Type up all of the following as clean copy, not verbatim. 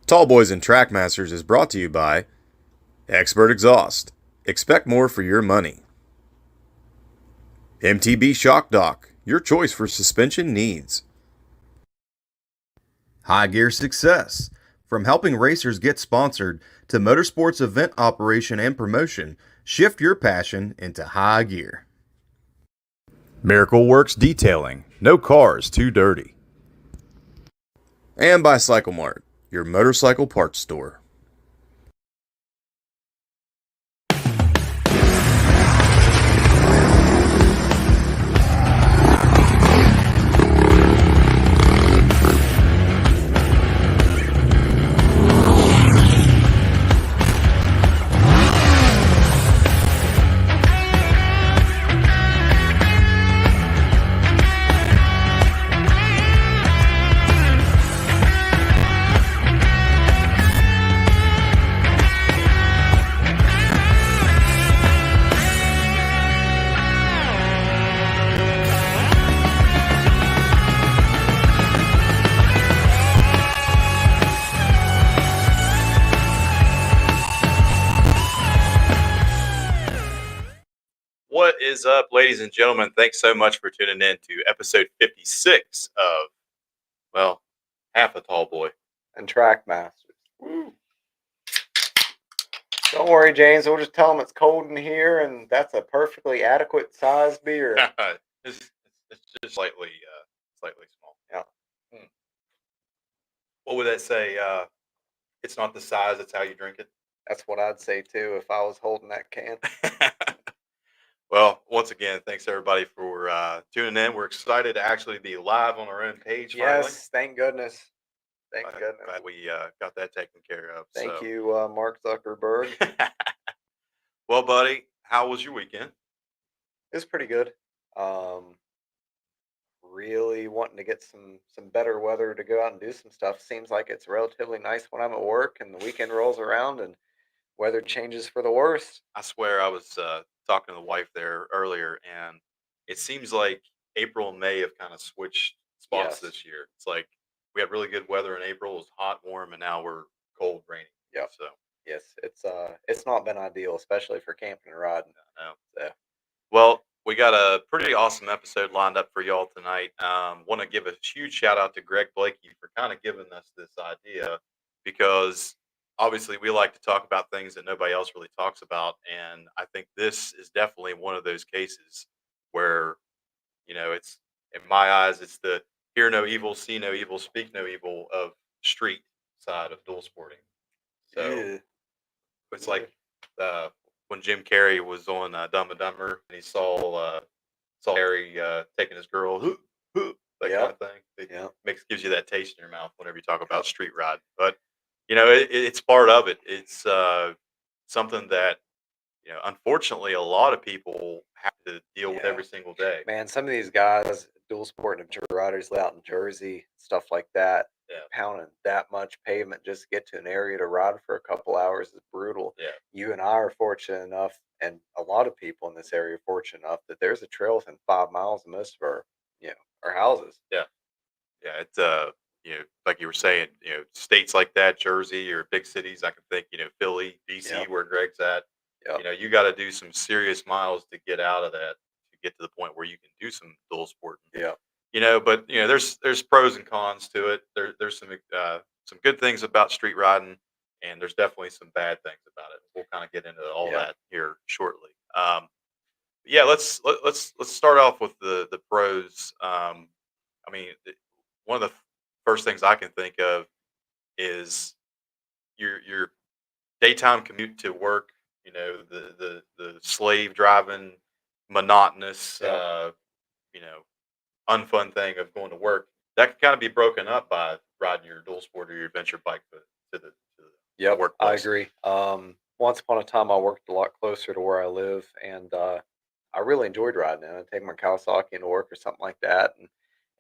Tallboys and Trackmasters is brought to you by Expert Exhaust. Expect more for your money. MTB Shock Dock, your choice for suspension needs. High Gear Success. From helping racers get sponsored to motorsports event operation and promotion, shift your passion into high gear. Miracle Works Detailing. No cars too dirty. And by Cycle Mart, your motorcycle parts store. What is up, ladies and gentlemen? Thanks so much for tuning in to episode 56 of, well, half a tall boy. And Trackmasters. Woo. Don't worry, James. We'll just tell them it's cold in here, and that's a perfectly adequate size beer. it's just slightly small. Yeah. What would that say? It's not the size; it's how you drink it. That's what I'd say too if I was holding that can. Well, once again, thanks everybody for tuning in. We're excited to actually be live on our own page. Yes, finally. thank goodness. Thank goodness. Glad we got that taken care of. Thank you, Mark Zuckerberg. Well, buddy, how was your weekend? It was pretty good. Really wanting to get some better weather to go out and do some stuff. Seems like it's relatively nice when I'm at work, and the weekend rolls around and weather changes for the worse. I swear I was talking to the wife there earlier, and it seems like April and May have kind of switched spots this year. It's like we had really good weather in April. It was hot, warm, and now we're cold, rainy. Yeah. So yes, it's not been ideal, especially for camping and riding. No. So. Well, we got a pretty awesome episode lined up for y'all tonight. Want to give a huge shout out to Greg Blakey for kind of giving us this idea, because obviously we like to talk about things that nobody else really talks about, and I think this is definitely one of those cases where, it's, in my eyes, it's the hear no evil, see no evil, speak no evil of street side of dual sporting. So it's like when Jim Carrey was on Dumb and Dumber, and he saw Harry taking his girl, that kind of thing. It gives you that taste in your mouth whenever you talk about street riding. But it's part of it. It's something that unfortunately a lot of people have to deal with every single day. Man, some of these guys, dual sporting riders out in Jersey, stuff like that, pounding that much pavement just to get to an area to ride for a couple hours is brutal. Yeah. You and I are fortunate enough, and a lot of people in this area are fortunate enough that there's a trail within 5 miles of most of our houses. Yeah. Yeah. It's like you were saying, states like that, Jersey or big cities, I can think, Philly, DC, where Greg's at. Yep. You got to do some serious miles to get out of that, to get to the point where you can do some dual sporting. Yeah. But there's pros and cons to it. There's some good things about street riding, and there's definitely some bad things about it. We'll kind of get into all that here shortly. Let's start off with the pros. One of the first things I can think of is your daytime commute to work. The slave driving, monotonous, unfun thing of going to work. That can kind of be broken up by riding your dual sport or your adventure bike to the workplace. I agree. Once upon a time, I worked a lot closer to where I live, and I really enjoyed riding it. I'd take my Kawasaki into work or something like that, and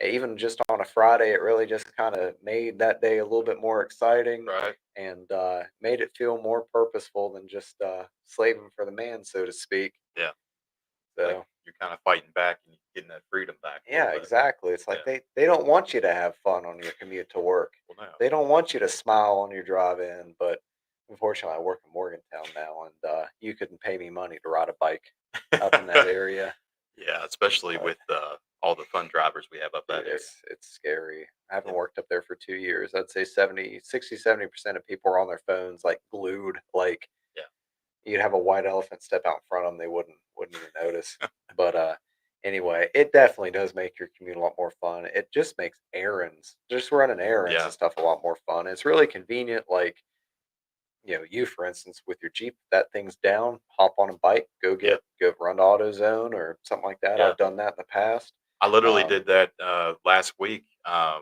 even just on a Friday, it really just kind of made that day a little bit more exciting, Right. and made it feel more purposeful than just slaving for the man, so to speak. Yeah. like So you're kind of fighting back and getting that freedom back a yeah, little bit. exactly. It's like Yeah. they don't want you to have fun on your commute to work. Well, no. They don't want you to smile on your drive in, but unfortunately, I work in Morgantown now, and you couldn't pay me money to ride a bike up in that area. Yeah, especially But with all the fun drivers we have up that dude, area. it's scary. I haven't Yeah. worked up there for 2 years. I'd say 70% of people are on their phones, like glued. Like Yeah. you'd have a white elephant step out in front of them, they wouldn't even notice. But anyway, it definitely does make your commute a lot more fun. It just makes errands, just running errands Yeah. and stuff, a lot more fun. It's really convenient. Like you for instance, with your Jeep, that thing's down, hop on a bike, Yeah. go run to AutoZone or something like that. Yeah. I've done that in the past. I literally Um, did that last week. I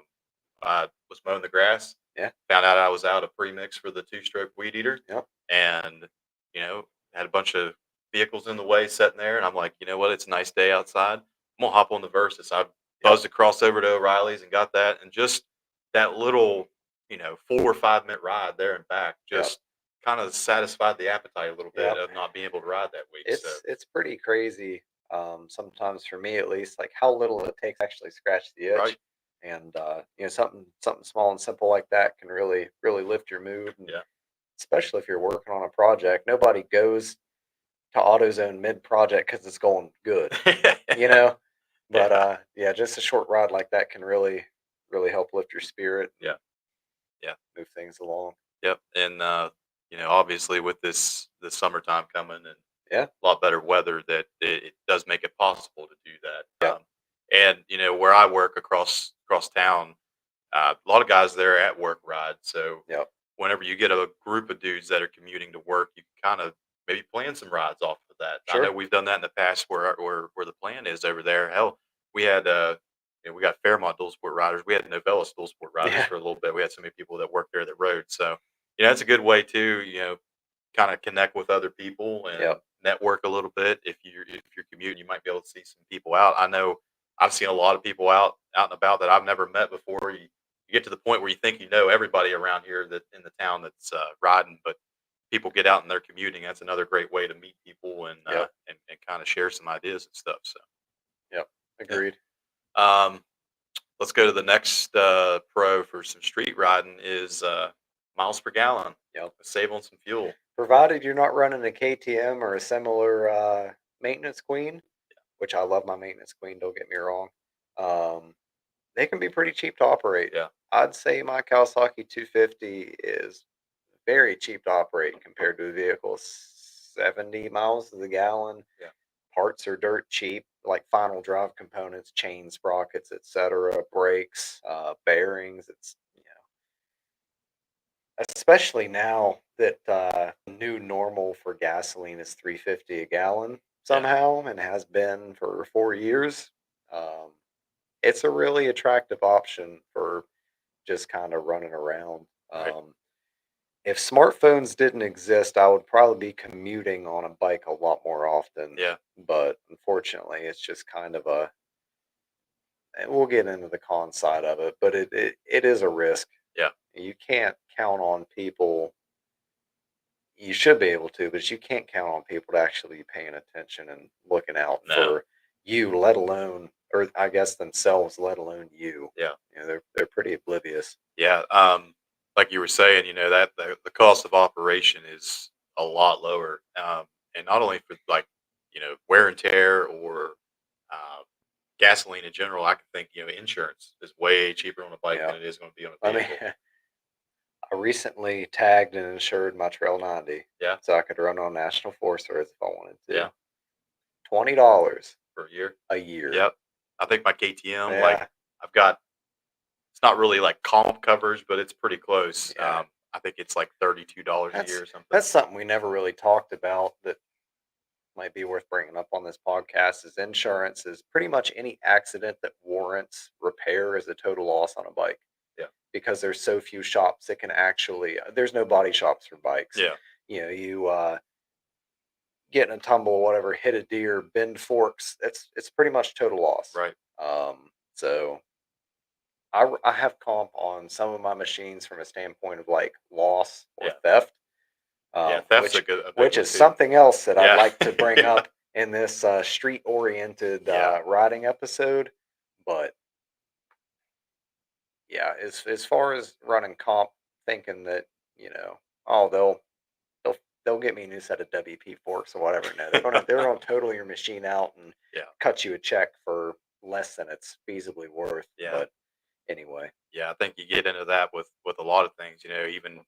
was mowing the grass, yeah, found out I was out of premix for the two-stroke weed eater, yep, and you know had a bunch of vehicles in the way sitting there, and I'm like, you know what? It's a nice day outside. I'm gonna hop on the Versus. I yep, buzzed across over to O'Reilly's and got that, and just that little 4 or 5 minute ride there and back yep, just kind of satisfied the appetite a little bit yep. of not being able to ride that week. So It's pretty crazy, sometimes for me at least, like how little it takes to actually scratch the right, itch, and something small and simple like that can really lift your mood, and yeah, especially if you're working on a project. Nobody goes to AutoZone mid project because it's going good, you know. But yeah, yeah, just a short ride like that can really help lift your spirit and yeah, yeah. move things along. Yep, and, obviously with this summertime coming and Yeah, a lot better weather that it does make it possible to do that, yep, and, where I work across town, a lot of guys there at work ride, so yep, whenever you get a group of dudes that are commuting to work, you can kinda maybe plan some rides off of that. I know sure, we've done that in the past where the plan is over there. Hell, we had, we got Fairmont dual sport riders. We had Novellis dual sport riders yeah, for a little bit. We had so many people that worked there that rode. So, it's a good way to, kind of connect with other people and yep, network a little bit. If you're commuting, you might be able to see some people out. I know I've seen a lot of people out and about that I've never met before. You get to the point where you think you know everybody around here that in the town that's riding, but people get out and they're commuting. That's another great way to meet people and yep, and kind of share some ideas and stuff. So yep. yeah. Agreed. Um, let's go to the next pro for some street riding is miles per gallon. Yep. Save on some fuel. Provided you're not running a KTM or a similar maintenance queen, which I love my maintenance queen. Don't get me wrong. Um, they can be pretty cheap to operate. Yeah. I'd say my Kawasaki 250 is very cheap to operate compared to a vehicle. 70 miles to the gallon. Yeah. Parts are dirt cheap, like final drive components, chain sprockets, etc., brakes, bearings. It's especially now that new normal for gasoline is 350 a gallon Yeah. somehow, and has been for 4 years. Um, it's a really attractive option for just kind of running around. Right. If smartphones didn't exist, I would probably be commuting on a bike a lot more often. Yeah. But unfortunately, it's just kind of and we'll get into the con side of it, but it is a risk. Yeah. You can't count on people. You should be able to, but you can't count on people to actually be paying attention and looking out No. for you, let alone, or I guess themselves, let alone you. Yeah. They're pretty oblivious. Yeah. Like you were saying, that the cost of operation is a lot lower, and not only for like wear and tear or uh, gasoline in general. I can think insurance is way cheaper on a bike Yeah, than it is going to be on a I mean, vehicle. I recently tagged and insured my Trail 90, Yeah. so I could run on National Forest roads if I wanted to. Yeah. $20 For a year. a year. Yep. I think my KTM, like Yeah, I've got, it's not really like comp coverage, but it's pretty close. yeah. I think it's like $32 a That's year or something. that's something we never really talked about that might be worth bringing up on this podcast is insurance is pretty much any accident that warrants repair is a total loss on a bike Yeah. because there's so few shops that can actually there's no body shops for bikes. Yeah. You get in a tumble, whatever, hit a deer, bend forks. It's pretty much total loss. Right. So I have comp on some of my machines from a standpoint of like loss or Yeah. theft, Yeah. Theft's which a big which one is too. something else that I'd Yeah. like to bring Yeah. up in this street-oriented Yeah. riding episode, but yeah, as far as running comp, thinking that oh they'll they'll get me a new set of WP forks or whatever. No, they're gonna total your machine out and Yeah. cut you a check for less than it's feasibly worth. Yeah. But anyway, Yeah, I think you get into that with a lot of things, even,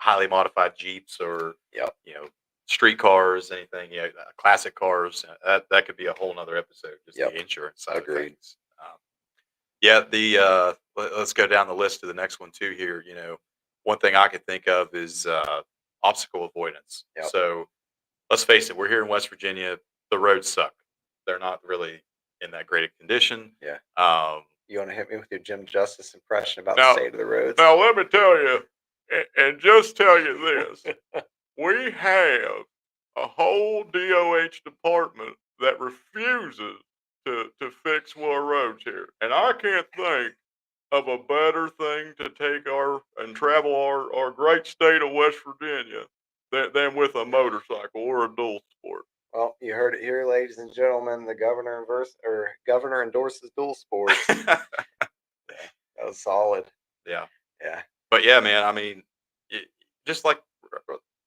highly modified Jeeps or, yep, street cars, anything, classic cars. That could be a whole nother episode, just yep, the insurance side of agreed. things. Yeah, let's go down the list to the next one too here. One thing I could think of is obstacle avoidance. Yep. So let's face it, we're here in West Virginia. The roads suck. They're not really in that great a condition. Yeah. Um, You want to hit me with your Jim Justice impression about the now, state of the roads? now let me tell you, and just tell you this: we have a whole DOH department that refuses to fix our roads here, and I can't think of a better thing to take and travel our great state of West Virginia than with a motorcycle or a dual sport. Well, you heard it here, ladies and gentlemen. The governor endorses dual sports. Yeah. That was solid. Yeah. Yeah. But yeah, man, I mean, just like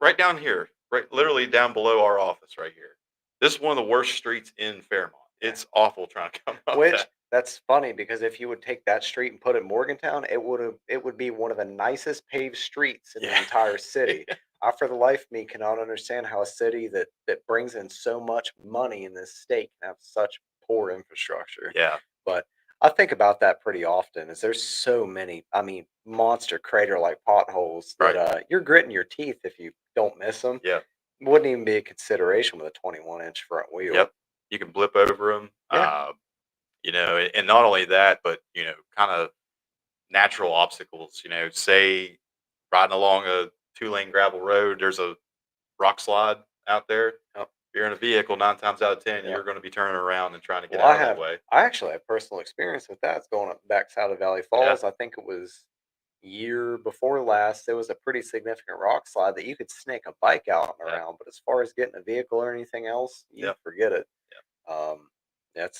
right down here, right, literally down below our office, right here. This is one of the worst streets in Fairmont. It's awful trying to come up. That's funny because if you would take that street and put it in Morgantown, it would be one of the nicest paved streets in the entire city. I, for the life of me, cannot understand how a city that brings in so much money in this state can have such poor infrastructure. Yeah. But I think about that pretty often. Is there's so many, I mean, monster crater like potholes that Right. you're gritting your teeth if you don't miss them. Yeah. Wouldn't even be a consideration with a 21-inch front wheel. Yep. You can blip over them. Yeah. And not only that, but kind of natural obstacles. Say riding along a 2-lane gravel road, there's a rock slide out there. Yep. If you're in a vehicle, 9 times out of 10, Yeah. you're going to be turning around and trying to get Well, out of that way. I actually have personal experience with that. It's going up backside of Valley Falls. I think it was year before last. There was a pretty significant rock slide that you could snake a bike out and Yeah. around, but as far as getting a vehicle or anything else, you Yep. forget it. Yep.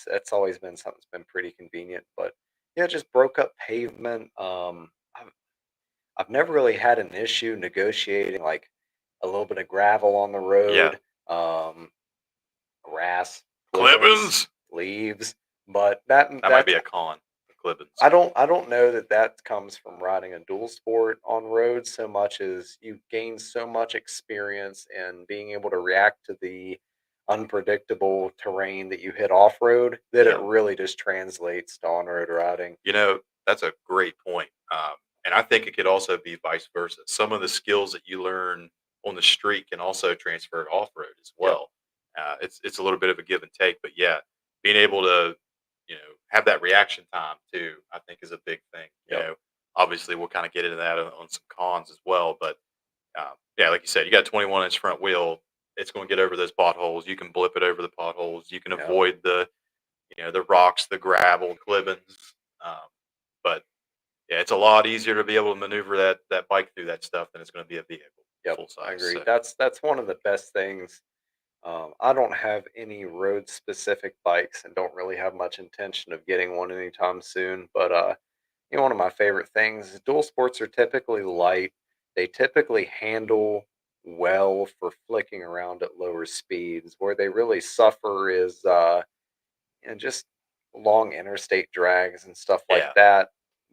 That's always been something that's been pretty convenient. But yeah, just broke up pavement. I've never really had an issue negotiating like a little bit of gravel on the Yeah. road. Grass, Clippings. leaves, but that might be a con. Clippings. I don't know that comes from riding a dual sport on roads so much as you gain so much experience in being able to react to the unpredictable terrain that you hit off road that it Yeah. really just translates to on road riding. That's a great point. And I think it could also be vice versa. Some of the skills that you learn on the street can also transfer off road as well. It's a little bit of a give and take, but yeah, being able to have that reaction time too, I think is a big thing. Obviously we'll kind of get into that on some cons as well, but yeah, like you said, you got a 21-inch front wheel. It's going to get over those potholes. You can blip it over the potholes. You can avoid the the rocks, the gravel, clippings. But yeah, it's a lot easier to be able to maneuver that bike through that stuff than it's going to be a vehicle full size. I agree. So, That's one of the best things. I don't have any road specific bikes and don't really have much intention of getting one anytime soon. But one of my favorite things is dual sports are typically light. They typically handle well for flicking around at lower speeds. Where they really suffer is just long interstate drags and stuff like yeah, that.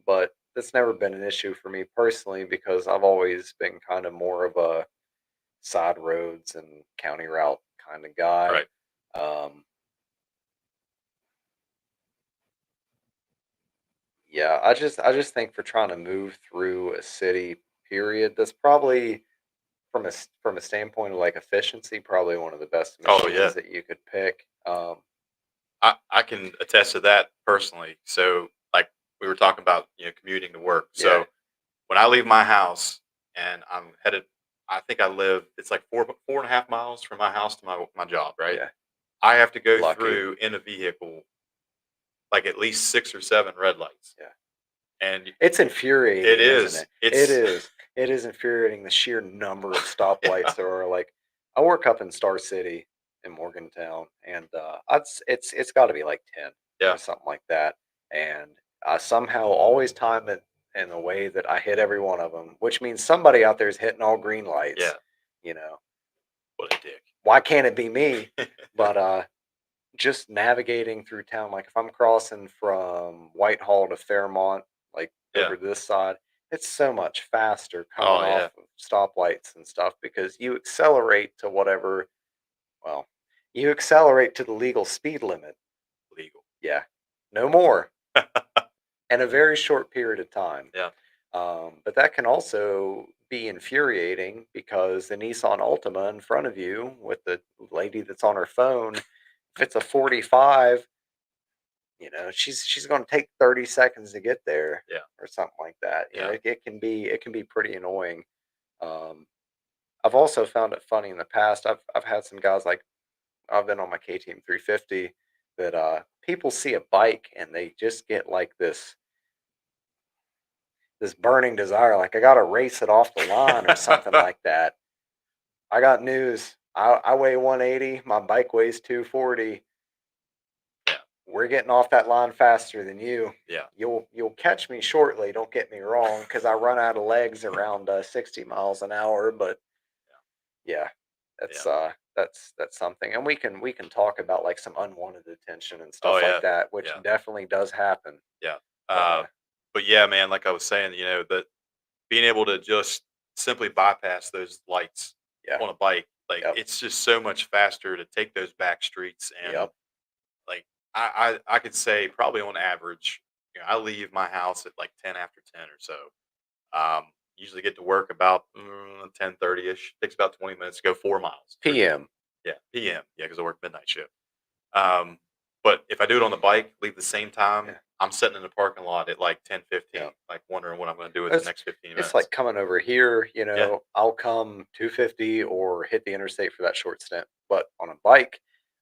But that's never been an issue for me personally because I've always been kind of more of a side roads and county route kind of guy. right. Um, yeah, I just think for trying to move through a city, period, that's probably from a standpoint of like efficiency, probably one of the best Oh yeah, machines that you could pick. I can attest to that personally. So like we were talking about commuting to work. So Yeah, when I leave my house and I'm headed, I think I live. It's like 4.5 miles from my house to my job. Right. yeah, I have to go lucky. through in a vehicle like at least 6 or 7 red lights. Yeah, And it's infuriating. it isn't is. it? It is. It is infuriating the sheer number of stoplights there are. Like, I work up in Star City, in Morgantown, and it's got to be like 10 Yeah. or something like that. And I somehow always time it in a way that I hit every one of them, which means somebody out there is hitting all green lights. Yeah. You know, What a dick. why can't it be me? But just navigating through town, like if I'm crossing from Whitehall to Fairmont, like Yeah. over this side, it's so much faster coming Oh, yeah. off of stoplights and stuff because you accelerate to whatever, well, you accelerate to the legal speed limit. Legal. Yeah, no more in a very short period of time. Yeah. But that can also be infuriating because the Nissan Altima in front of you with the lady that's on her phone, if it's a 45, she's going to take 30 seconds to get there, Yeah. or something like that. Yeah. It can be pretty annoying. Um, I've also found it funny in the past. I've had some guys, like I've been on my KTM 350, that people see a bike and they just get like this burning desire, like I got to race it off the line or something like that. I got news. I weigh 180. My bike weighs 240. Yeah. We're getting off that line faster than you. Yeah. You'll catch me shortly. Don't get me wrong, because I run out of legs around 60 miles an hour. But yeah, that's Yeah. that's something, and we can talk about like some unwanted attention and stuff Oh, yeah. like that, which Yeah. definitely does happen. Yeah. But But yeah, man, like I was saying, that being able to just simply bypass those lights yeah, on a bike, like yep, it's just so much faster to take those back streets. And yep, like I could say probably on average, I leave my house at like 10 after 10 or so. Usually get to work about 10:30 ish. Takes about 20 minutes to go 4 miles. PM, Yeah, PM. Yeah, because I work midnight shift. Um, but if I do it on the bike, leave the same time, yeah, I'm sitting in the parking lot at like 10:15, yep. like wondering what I'm going to do with the It's next 15 it's minutes. like coming over here, Yeah, I'll come 250 or hit the interstate for that short stint. But on a bike,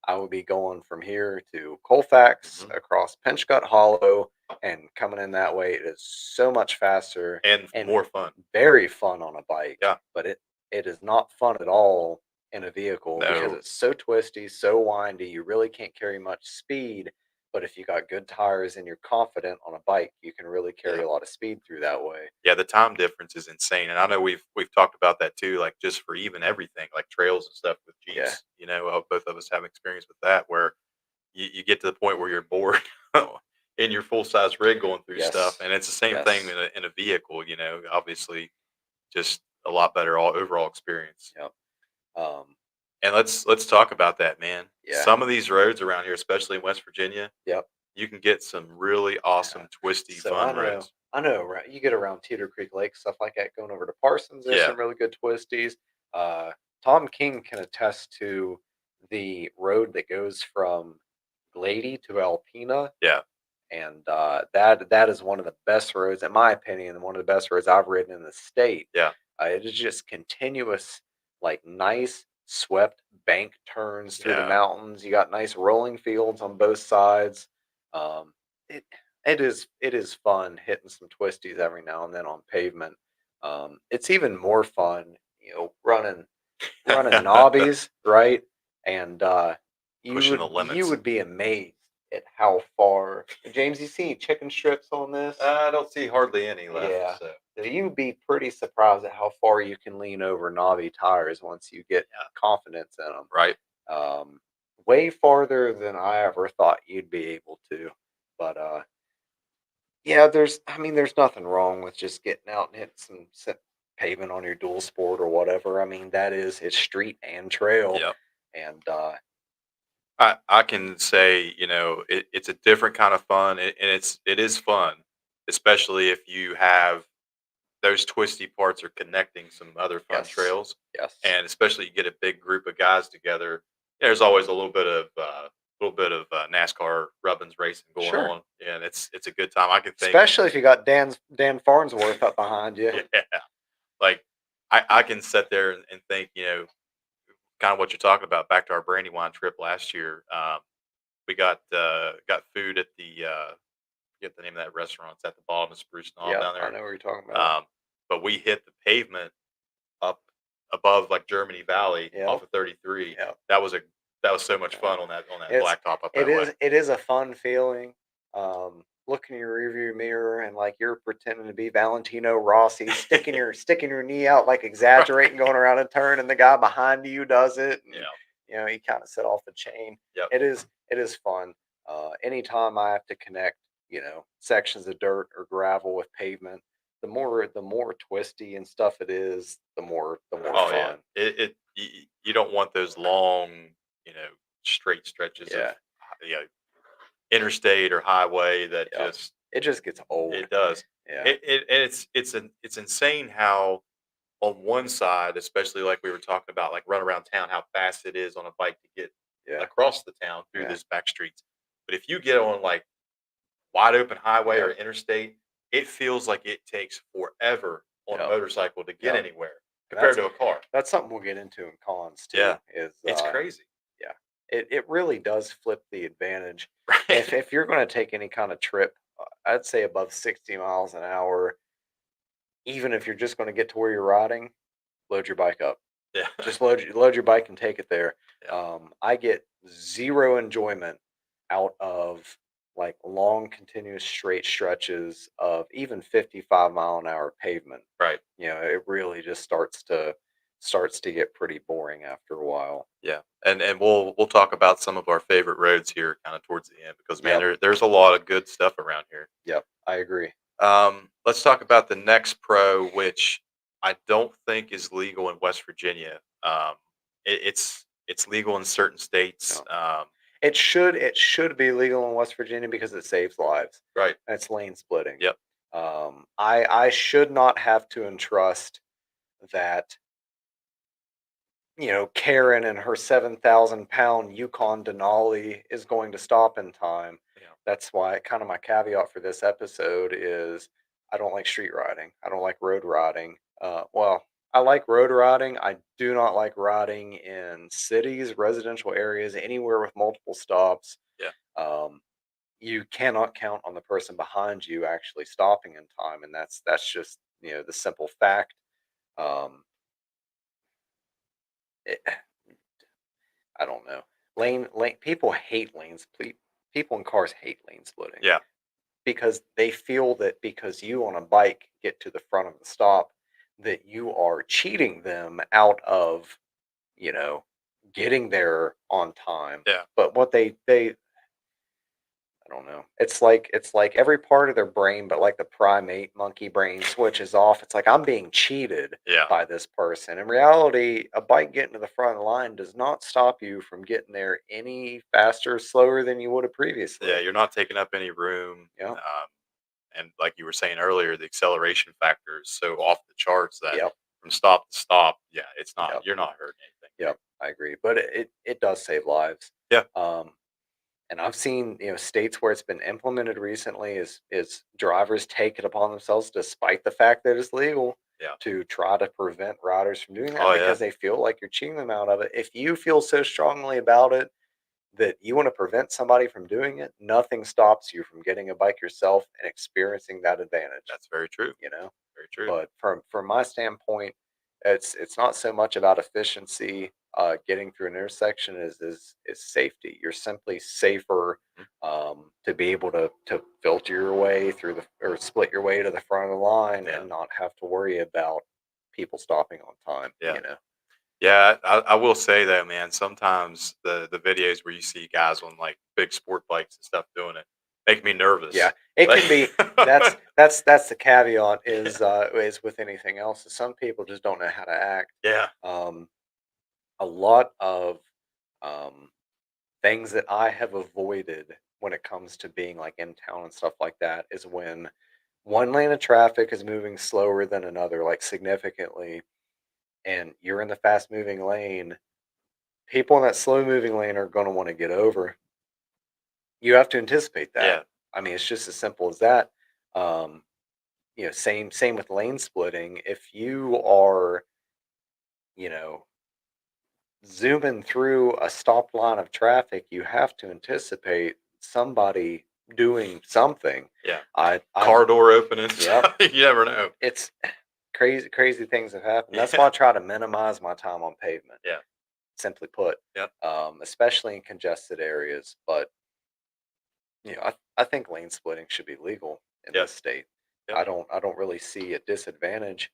I would be going from here to Colfax, hmm across Pinchgut Hollow, and coming in that way. It is so much faster and and more fun. very fun on a bike. Yeah, But it is not fun at all in a vehicle because no, it's so twisty, so windy. You really can't carry much speed. But if you got good tires and you're confident on a bike, you can really carry yeah, a lot of speed through that way. yeah. The time difference is insane, and I know we've talked about that too. Like just for even everything, like trails and stuff with Yeah. Jeeps. Both of us have experience with that, where you get to the point where you're bored in your full size rig going through stuff, Yes. and it's the same thing Yes. in a vehicle. Obviously, just a lot better all overall experience. Yep. Um, And let's talk about that, man. yeah. Some of these roads around here, especially in West Virginia, Yep. you can get some really Yeah. awesome, twisty, So fun roads. I know, right? You get around Teeter Creek Lake, stuff like that, going over to Parsons. There's Yeah, some really good twisties. Uh, Tom King can attest to the road that goes from Glady to Alpena, yeah, and that is one of the best roads, in my opinion, one of the best roads I've ridden in the state. yeah, It is just continuous, like nice swept bank turns through the yeah, mountains. You got nice rolling fields on both sides. Um, it it is fun hitting some twisties every now and then on pavement. It's even more fun, running knobbies, right? And you pushing the would you limits. would be amazed at how far. James, you see any chicken strips on this? I don't see hardly any left. Yeah. So So you'd be pretty surprised at how far you can lean over knobby tires once you get yeah, confidence in them. right. Way farther than I ever thought you'd be able to. But yeah, there's nothing wrong with just getting out and hitting some pavement on your dual sport or whatever. I mean, it's street and trail, Yeah, and I can say it's a different kind of fun, and it is fun, especially if you have those twisty parts are connecting some other fun yes, trails, yes, and especially you get a big group of guys together. There's always a little bit of NASCAR rubbins racing going sure. on, and it's a good time. I can think, Especially if you got Dan Farnsworth up behind you. yeah, like I can sit there and think, kind of what you're talking about. Back to our Brandywine trip last year, we got food at the forget the name of that restaurant. It's at the bottom of Spruce Knob Yep, down I there. know what you're talking about. But we hit the pavement up above like Germany Valley off Yep, of 33. yep. That was a That was so much fun on that It's blacktop up that way. it is a fun feeling. Look in your rearview mirror and like you're pretending to be Valentino Rossi, sticking your knee out, like exaggerating, going around a turn, and the guy behind you does it, and Yeah. you know he kind of set off the chain. Yep. It is fun. Anytime I have to connect, you know, sections of dirt or gravel with pavement, the more twisty and stuff it is, the more Oh yeah. fun. You don't want those long, you know, straight stretches of Yeah, you know, interstate or highway that yeah. It just gets old. it does. Yeah, And it's insane how on one side, especially like we were talking about, like run around town, how fast it is on a bike to get yeah, across the town through yeah, this back streets. But if you get on like wide open highway yeah, or interstate, it feels like it takes forever on a yeah, motorcycle to get yeah. anywhere And compared to a car. that's something we'll get into in cons too. Yeah, Is it's crazy, yeah, it really does flip the advantage. right? If you're going to take any kind of trip, I'd say above 60 miles an hour, even if you're just going to get to where you're riding, load your bike up. Yeah, Just load your bike and take it there. yeah, I get zero enjoyment out of like long, continuous straight stretches of even 55-mile-an-hour pavement. right. You know, it really just starts to get pretty boring after a while. Yeah, and we'll talk about some of our favorite roads here, kind of towards the end, because man, Yep, there's a lot of good stuff around here. yep, I agree. Let's talk about the next pro, which I don't think is legal in West Virginia. It's legal in certain states. No. It should be legal in West Virginia because it saves lives. Right. And it's lane splitting. Yep. I should not have to entrust that, you know, Karen and her 7,000-pound Yukon Denali is going to stop in time. Yeah. That's why kind of my caveat for this episode is I don't like street riding. I don't like road riding. Well, I like road riding. I do not like riding in cities, residential areas, anywhere with multiple stops. Yeah. Um, you cannot count on the person behind you actually stopping in time, and that's just, you know, the simple fact. Um, it, I don't know. Lane people hate lanes. People in cars hate lane splitting Yeah. because they feel that because you on a bike get to the front of the stop, that you are cheating them out of, you know, getting there on time. Yeah. But what they I don't know. It's like every part of their brain, but like the primate monkey brain switches off. It's like I'm being cheated Yeah. by this person. In reality, a bike getting to the front of the line does not stop you from getting there any faster or slower than you would have previously. Yeah. You're not taking up any room. Yep. And like you were saying earlier, the acceleration factor is so off the charts that Yep. from stop to stop, yeah, it's not. Yep. You're not hurting anything. Yep. I agree. But it does save lives. Yeah. And I've seen, you know, states where it's been implemented recently is drivers take it upon themselves, despite the fact that it's legal, Yeah. to try to prevent riders from doing that Oh yeah. because they feel like you're cheating them out of it. If you feel so strongly about it that you want to prevent somebody from doing it, nothing stops you from getting a bike yourself and experiencing that advantage. That's very true. You know, Very true. but from my standpoint, it's not so much about efficiency. Getting through an intersection is safety. You're simply safer Mhm. to be able to filter your way through the or split your way to the front of the line Yeah. and not have to worry about people stopping on time. Yeah. You know. Yeah, I will say that, man. Sometimes the videos where you see guys on like big sport bikes and stuff doing it make me nervous. Yeah, it Like, can be. That's the caveat is with anything else. Is some people just don't know how to act. yeah, Um, a lot of um, things that I have avoided when it comes to being like in town and stuff like that is when one lane of traffic is moving slower than another, like significantly, and you're in the fast moving lane. People in that slow moving lane are going to want to get over. You have to anticipate that. yeah, I mean, it's just as simple as that. Um, you know, same with lane splitting. If you are, you know, zooming through a stopped line of traffic, you have to anticipate somebody doing something. yeah. I Car door opening. Yep. You never know. It's crazy things have happened. That's Yeah, why I try to minimize my time on pavement. yeah. simply put, Yep. especially in congested areas. But I think lane splitting should be legal in Yep. this state. Yep. I don't really see a disadvantage.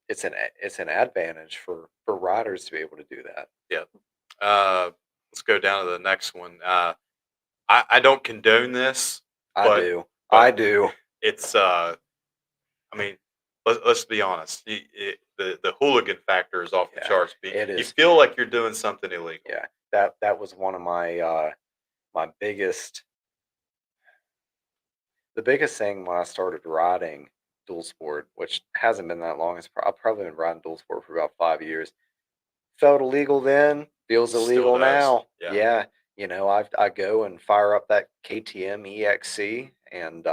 It's an advantage for riders to be able to do that. Yep. Let's go down to the next one. I don't condone this, I but do. but I do. it's I mean, let's be honest. The hooligan factor is off the Yeah, charts. it You is. feel like you're doing something illegal. Yeah, that was one of my biggest the biggest thing when I started riding dual sport, which hasn't been that long. I've probably been riding dual sport for about 5 years. Felt illegal then, feels Still illegal does. now. Yeah. Yeah, I go and fire up that KTM EXC, and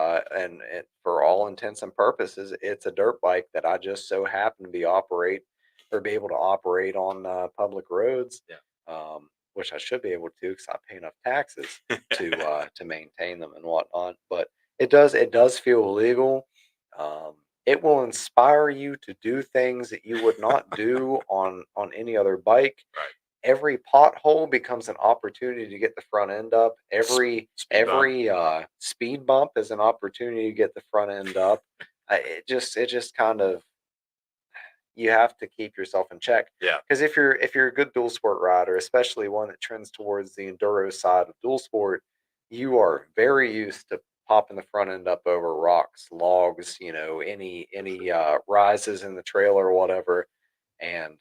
for all intents and purposes, it's a dirt bike that I just so happen to be able to operate on public roads, Yeah. which I should be able to because I pay enough taxes to maintain them and whatnot. But it does feel illegal. Um, it will inspire you to do things that you would not do on any other bike. Right. Every pothole becomes an opportunity to get the front end up. Every speed bump is an opportunity to get the front end up. It just kind of, you have to keep yourself in check. Yeah. Because if you're a good dual sport rider, especially one that trends towards the enduro side of dual sport, you are very used to popping the front end up over rocks, logs, any rises in the trail or whatever. And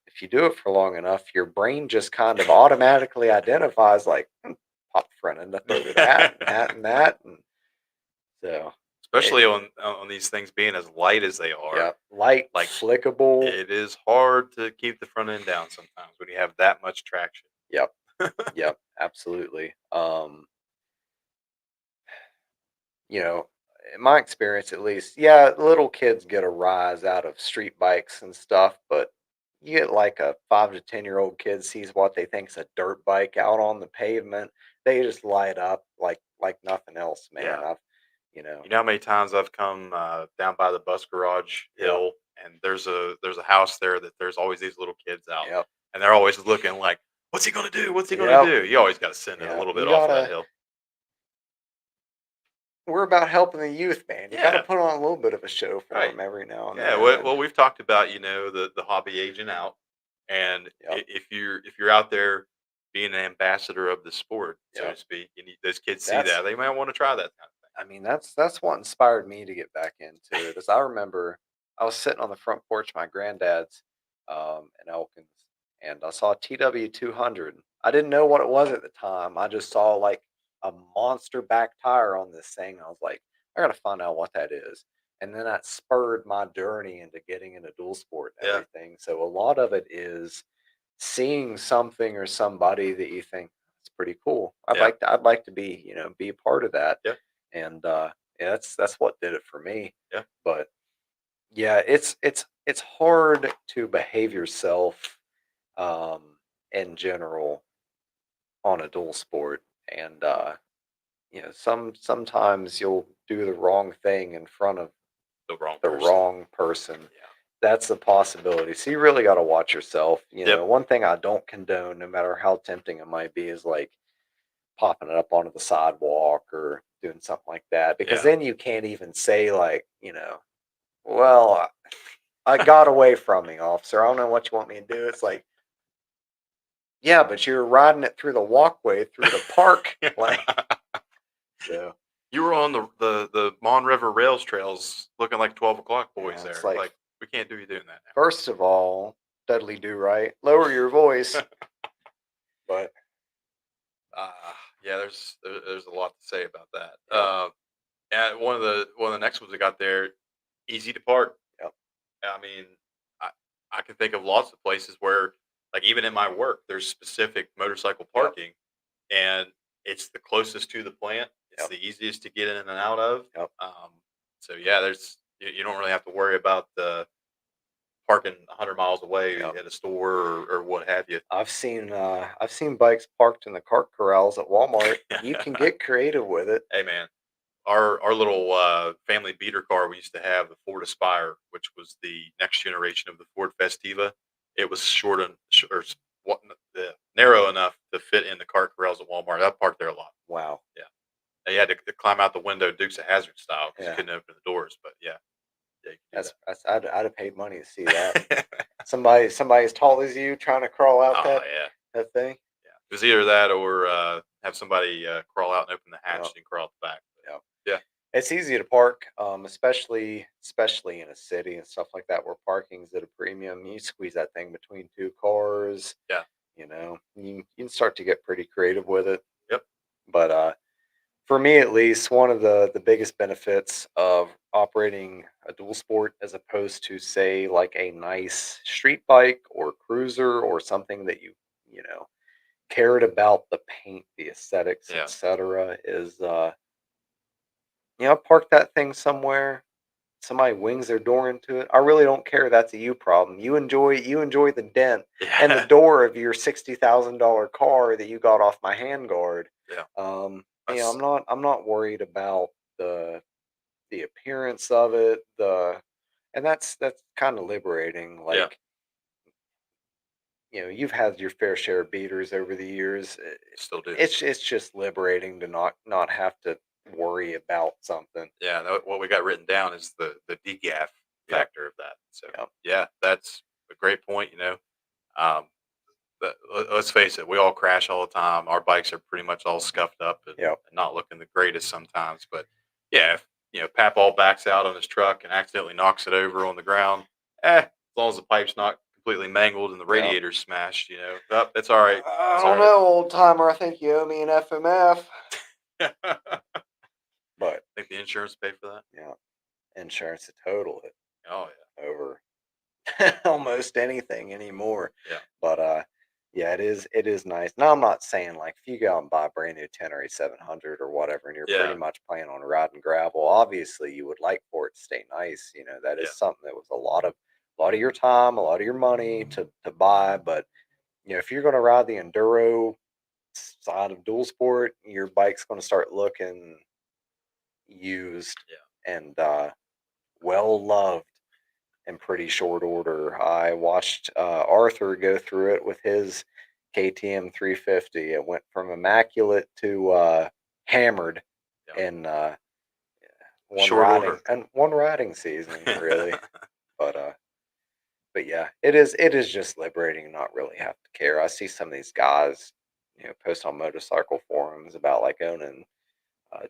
if you do it for long enough, your brain just kind of automatically identifies like, pop the front end up over that and that and that. And so it, Especially on these things being as light as they yeah, are. light, Like, flickable. it is hard to keep the front end down sometimes when you have that much traction. Yep. Yep, absolutely. In my experience at least, yeah, little kids get a rise out of street bikes and stuff, but you get like a 5 to 10 year old kid sees what they think's a dirt bike out on the pavement, they just light up like nothing else, man. Yeah. You know, You know how many times I've come down by the bus garage yep, hill, and there's a house there that there's always these little kids out, yep, and they're always looking like, "What's he gonna do? What's he gonna yep, do?" You always got to send it a yeah. little bit You off of that gotta. hill. We're about helping the youth, man. You gotta Yeah. put on a little bit of a show for Right. them every now and Yeah. then. Well, we've talked about the hobby aging out, and Yep, if you're out there being an ambassador of the sport, so to yep. speak, and those kids see That's that, they might want to try that kind of thing. I mean, that's what inspired me to get back into it. As I remember, I was sitting on the front porch of my granddad's in Elkins, and I saw a TW 200. I didn't know what it was at the time. I just saw like a monster back tire on this thing. I was like, I gotta find out what that is. And then that spurred my journey into getting into dual sport and Yeah. everything. So a lot of it is seeing something or somebody that you think it's pretty cool. Yeah. I'd like to be, be a part of that. Yeah. And yeah, that's what did it for me. Yeah. But yeah, it's hard to behave yourself um in general on a dual sport. And sometimes you'll do the wrong thing in front of The wrong the person. wrong person. Yeah. That's a possibility. So you really got to watch yourself. Yep. One thing I don't condone, no matter how tempting it might be, is like popping it up onto the sidewalk or doing something like that. Because Yeah. then you can't even say like, well, I got away from me, officer. I don't know what you want me to do. It's like, yeah, but you're riding it through the walkway through the park, like so. You were on the Mon River Rails trails looking like 12 o'clock boys Yeah, it's there. like, Like, we can't do you doing that first of all, Dudley Do Right, lower your voice. But now. Yeah, there's a lot to say about that. yep, And one of the next ones we got there, easy to park. yep, I mean, I I can think of lots of places where, like, even in my work, there's specific motorcycle yep, parking, and it's the closest to the plant. It's yep, the easiest to get in and out of. yep, So yeah, you don't really have to worry about the parking 100 miles away yep. at a store or what have you. I've seen bikes parked in the cart corrals at Walmart. You can get creative with it. Hey man, our little family beater car we used to have, the Ford Aspire, which was the next generation of the Ford Festiva. it was narrow enough to fit in the cart corrals at Walmart. I parked there a lot. Wow. Yeah. You had to climb out the window, Dukes of Hazzard style, because you Yeah. couldn't open the doors. But yeah, you could I'd have paid money to see that. do that. Somebody as tall as you trying to crawl out Oh yeah, that thing. yeah. It was either that or have somebody crawl out and open the hatch Yep. and crawl out the back. Yep. Yeah, It's easy to park, especially in a city and stuff like that where parking's at a premium. You squeeze that thing between two cars. yeah, You can start to get pretty creative with it. yep, But for me, at least, one of the biggest benefits of operating a dual sport as opposed to, say, like a nice street bike or cruiser or something that you know cared about the paint, the aesthetics, yeah, etc., is park that thing somewhere. Somebody wings their door into it. I really don't care. That's a you problem. You enjoy the dent and the yeah, door of your $60,000 car that you got off my handguard. yeah. I'm That's not worried about the appearance of it. And that's kind of liberating. yeah, Like, you've had your fair share of beaters over the years. still do. It's just liberating to not have to worry about something. Yeah, what we got written down is the degaff Yep. factor of that. So Yep. yeah, that's a great point. Um, but let's face it, we all crash all the time. Our bikes are pretty much all scuffed up and Yep. not looking the greatest sometimes. But yeah, if Pap all backs out on his truck and accidentally knocks it over on the ground, as long as the pipe's not completely mangled and the Yep. radiator's smashed, it's all right. I It's don't all know, old timer. I think you owe me an FMF. right. But Think the insurance paid for that? yeah, insurance to total it Oh over almost anything anymore. yeah, But yeah, it is nice. Now I'm not saying like if you go out and buy a brand new 10 or a 700 or whatever, and you're yeah, pretty much planning on riding gravel. Obviously, you would like for it to stay nice. That yeah, is something that was a lot of your time, a lot of your money to buy. But if you're going to ride the enduro side of dual sport, your bike's going to start looking used yeah. and well loved in pretty short order. I watched Arthur go through it with his KTM 350. It went from immaculate to hammered Yeah. in one Short riding order. and one riding season, really. But but yeah, it is just liberating to not really have to care. I see some of these guys, post on motorcycle forums about like owning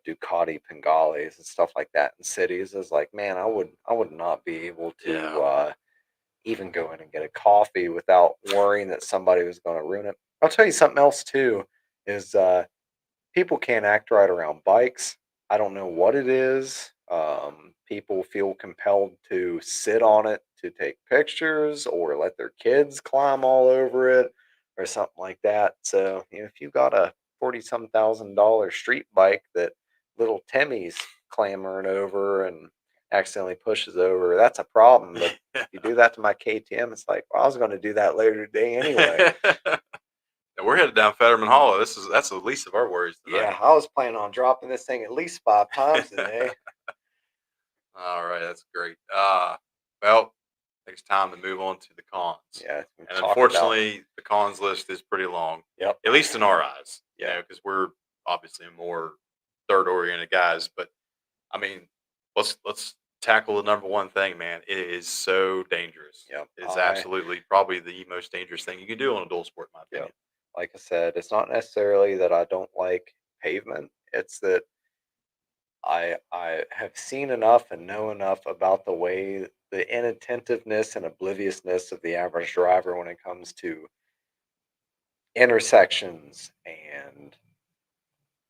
Ducati Pengales and stuff like that in cities. Is like, man, I would not be able to Yeah. even go in and get a coffee without worrying that somebody was going to ruin it. I'll tell you something else too is people can't act right around bikes. I don't know what it is. People feel compelled to sit on it to take pictures or let their kids climb all over it or something like that. So, if you got a 40 some $1,000 street bike that little Timmy's clamoring over and accidentally pushes over, that's a problem. But if you do that to my KTM, it's like, well, I was going to do that later today anyway. And we're headed down Fetterman Hollow. That's the least of our worries tonight. Yeah, I was planning on dropping this thing at least 5 times today. All right, that's great. Well, I think it's time to move on to the cons. Yeah, And unfortunately, the cons list is pretty long. Yep. At least in our eyes. Yeah. Because we're obviously more third oriented guys. But I mean, let's tackle the number one thing, man. It is so dangerous. Yep. It's absolutely probably the most dangerous thing you can do on a dual sport, in my opinion. Yep. Like I said, it's not necessarily that I don't like pavement. It's that I have seen enough and know enough about the way the inattentiveness and obliviousness of the average driver when it comes to intersections and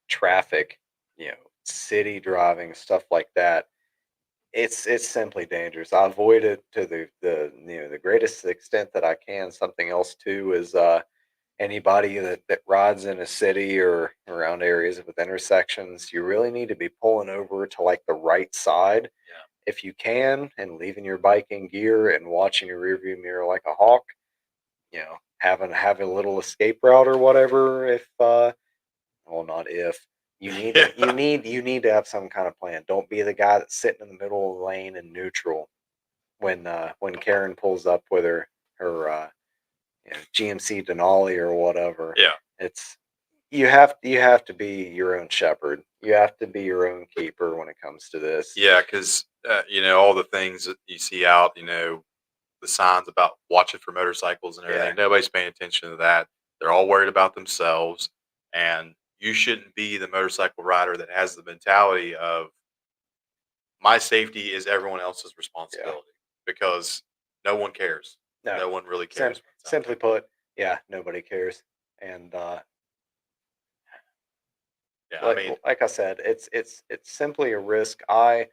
traffic, city driving, stuff like that. It's simply dangerous. I avoid it to the greatest extent that I can. Something else too is anybody that rides in a city or around areas with intersections, you really need to be pulling over to like the right side Yeah. if you can, and leaving your bike in gear and watching your rearview mirror like a hawk. Having a little escape route or whatever. If well, not if you need Yeah. you need to have some kind of plan. Don't be the guy that's sitting in the middle of the lane in neutral when Karen pulls up with her GMC Denali or whatever. Yeah. It's you have to be your own shepherd. You have to be your own keeper when it comes to this. Yeah, because all the things that you see out, the signs about watching for motorcycles and Yeah. everything. Nobody's paying attention to that. They're all worried about themselves, and you shouldn't be the motorcycle rider that has the mentality of my safety is everyone else's Yeah. responsibility because no one cares. No. No one really cares what's out Simply put, yeah, nobody cares. And there. Yeah, I like mean, like I said, it's simply a risk. I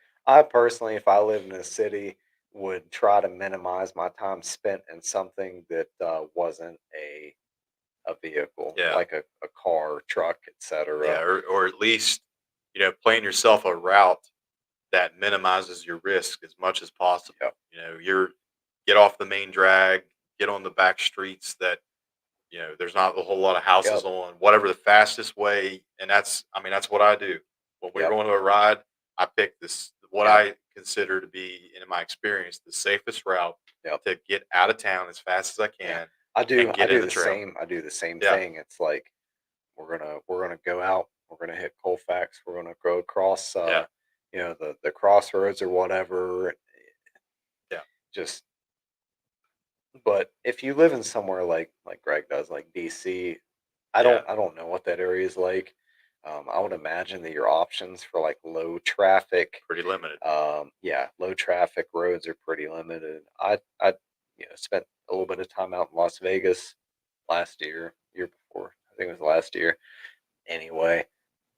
personally, if I lived in a city, would try to minimize my time spent in something that wasn't a vehicle, yeah, like a car, truck, yeah, etc. or at least plan yourself a route that minimizes your risk as much as possible. Yep. You're get off the main drag, get on the back streets that there's not a whole lot of houses Yep. on, whatever the fastest way. And that's what I do. When we're Yep. going to a ride, I pick this, what Yep. I consider to be, in my experience, the safest route Yep. to get out of town as fast as I Yeah. can I and do I get in do the the trail. same. I do the same Yeah. thing. It's like we're gonna go out, we're gonna hit Colfax, we're gonna go across Yeah. the crossroads or whatever. Yeah. Just but if you live in somewhere like Greg does, like DC, Yeah. I don't know what that area is like. I would imagine that your options for like low traffic, Pretty limited. yeah, low traffic roads are pretty limited. I spent a little bit of time out in Las Vegas last year before. I think it was last year. Anyway,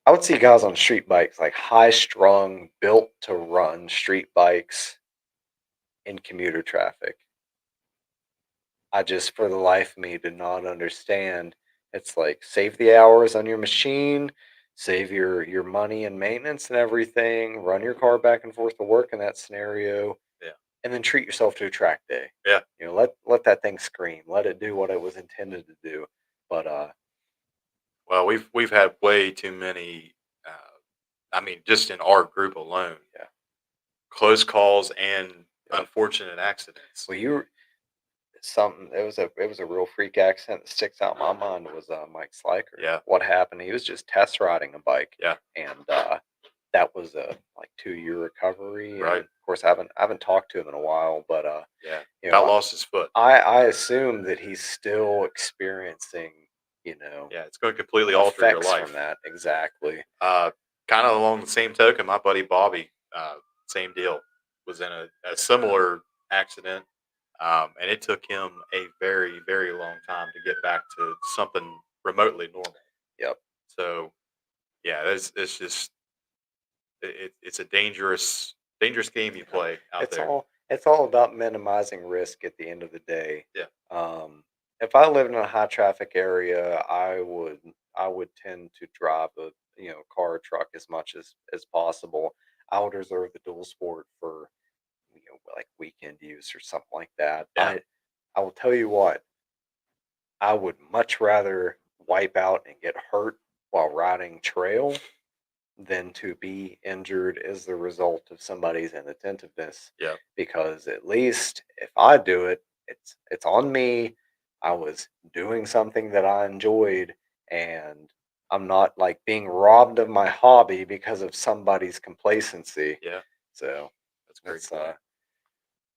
I would see guys on street bikes, like high strung, built to run street bikes in commuter traffic. I just, for the life of me, did not understand. It's like save the hours on your machine, save your money and maintenance and everything, run your car back and forth to work in that scenario, Yeah. and then treat yourself to a track day. Yeah. Let that thing scream. Let it do what it was intended to do. But Well, we've had way too many. I mean, just in our group alone, yeah. close calls and Yep. unfortunate accidents. Well, you something it was a real freak accident that sticks out in my mind was Mike Sliker. Yeah. What happened? He was just test riding a bike, Yeah. and that was a like 2 year recovery. And Right. of course, I haven't talked to him in a while, but Yeah. you know, About lost his foot. I assume that he's still experiencing Yeah, it's going to completely alter your effects from life. that. Exactly. Kind of along the same token, my buddy Bobby, same deal, was in a similar accident, and it took him a very, very long time to get back to something remotely normal. Yep. So, yeah, it's just it's a dangerous game you Yeah. play out there. It's all about minimizing risk at the end of the day. Yeah, If I lived in a high traffic area, I would tend to drive a car or truck as much as possible. I would reserve the dual sport for like weekend use or something like that. yeah, I will tell you what, I would much rather wipe out and get hurt while riding trail than to be injured as the result of somebody's inattentiveness. yeah, Because at least if I do it, it's on me. I was doing something that I enjoyed, and I'm not like being robbed of my hobby because of somebody's complacency. yeah. So That's a great it's point.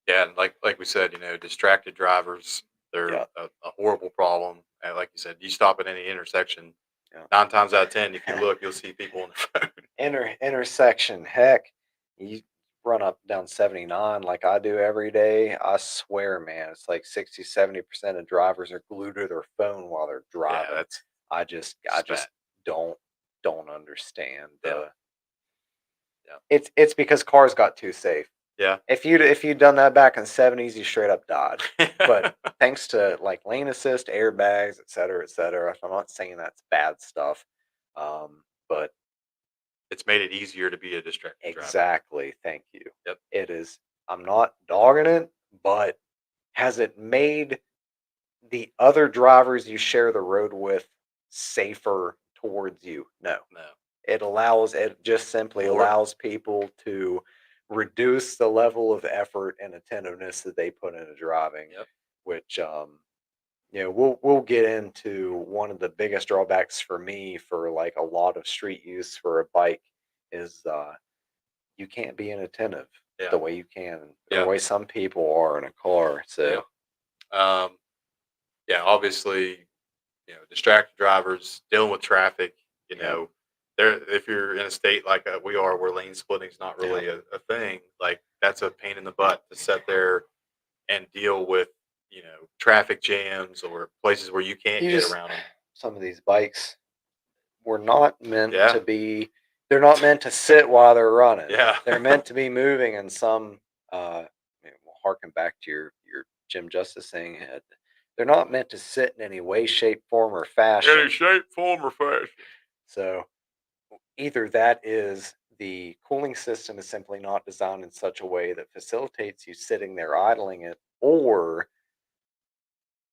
Yeah, and like we said, distracted drivers, they're yeah. a horrible problem. And like you said, you stop at any intersection, Yeah. 9 times out of 10, if you look, you'll see people on the phone. Intersection, heck, you run up down 79 like I do every day. I swear, man, it's like 60-70% of drivers are glued to their phone while they're Yeah, driving. that's I just bad. just don't understand. Yeah, yeah, It's because cars got too safe. yeah. If you'd done that back in the 70s, you straight up died. But thanks to like lane assist, airbags, et cetera, et cetera. I'm not saying that's bad stuff. But It's made it easier to be a distracted driver. exactly. Thank you. Yep. It is. I'm not dogging it, but has it made the other drivers you share the road with safer towards you? No. No. It just simply More. allows people to reduce the level of effort and attentiveness that they put into driving, Yep. which we'll get into one of the biggest drawbacks for me for like a lot of street use for a bike is you can't be inattentive Yeah. the way you can or the Yeah. way some people are in a car. Yeah. So Yeah. Obviously, distracted drivers dealing with traffic. You yeah, know, there if you're in a state like we are, where lane splitting is not yeah. really a thing. Like that's a pain in the butt to sit there and deal with. Traffic jams or places where you can't You get just around them. some of these bikes were not meant Yeah. to be. They're not meant to sit while they're running. Yeah. They're meant to be moving. And some, we'll harken back to your Jim Justice thing. They're not meant to sit in any way, shape, form, or Any fashion. shape, form, or fashion. So either that is the cooling system is simply not designed in such a way that facilitates you sitting there idling it, or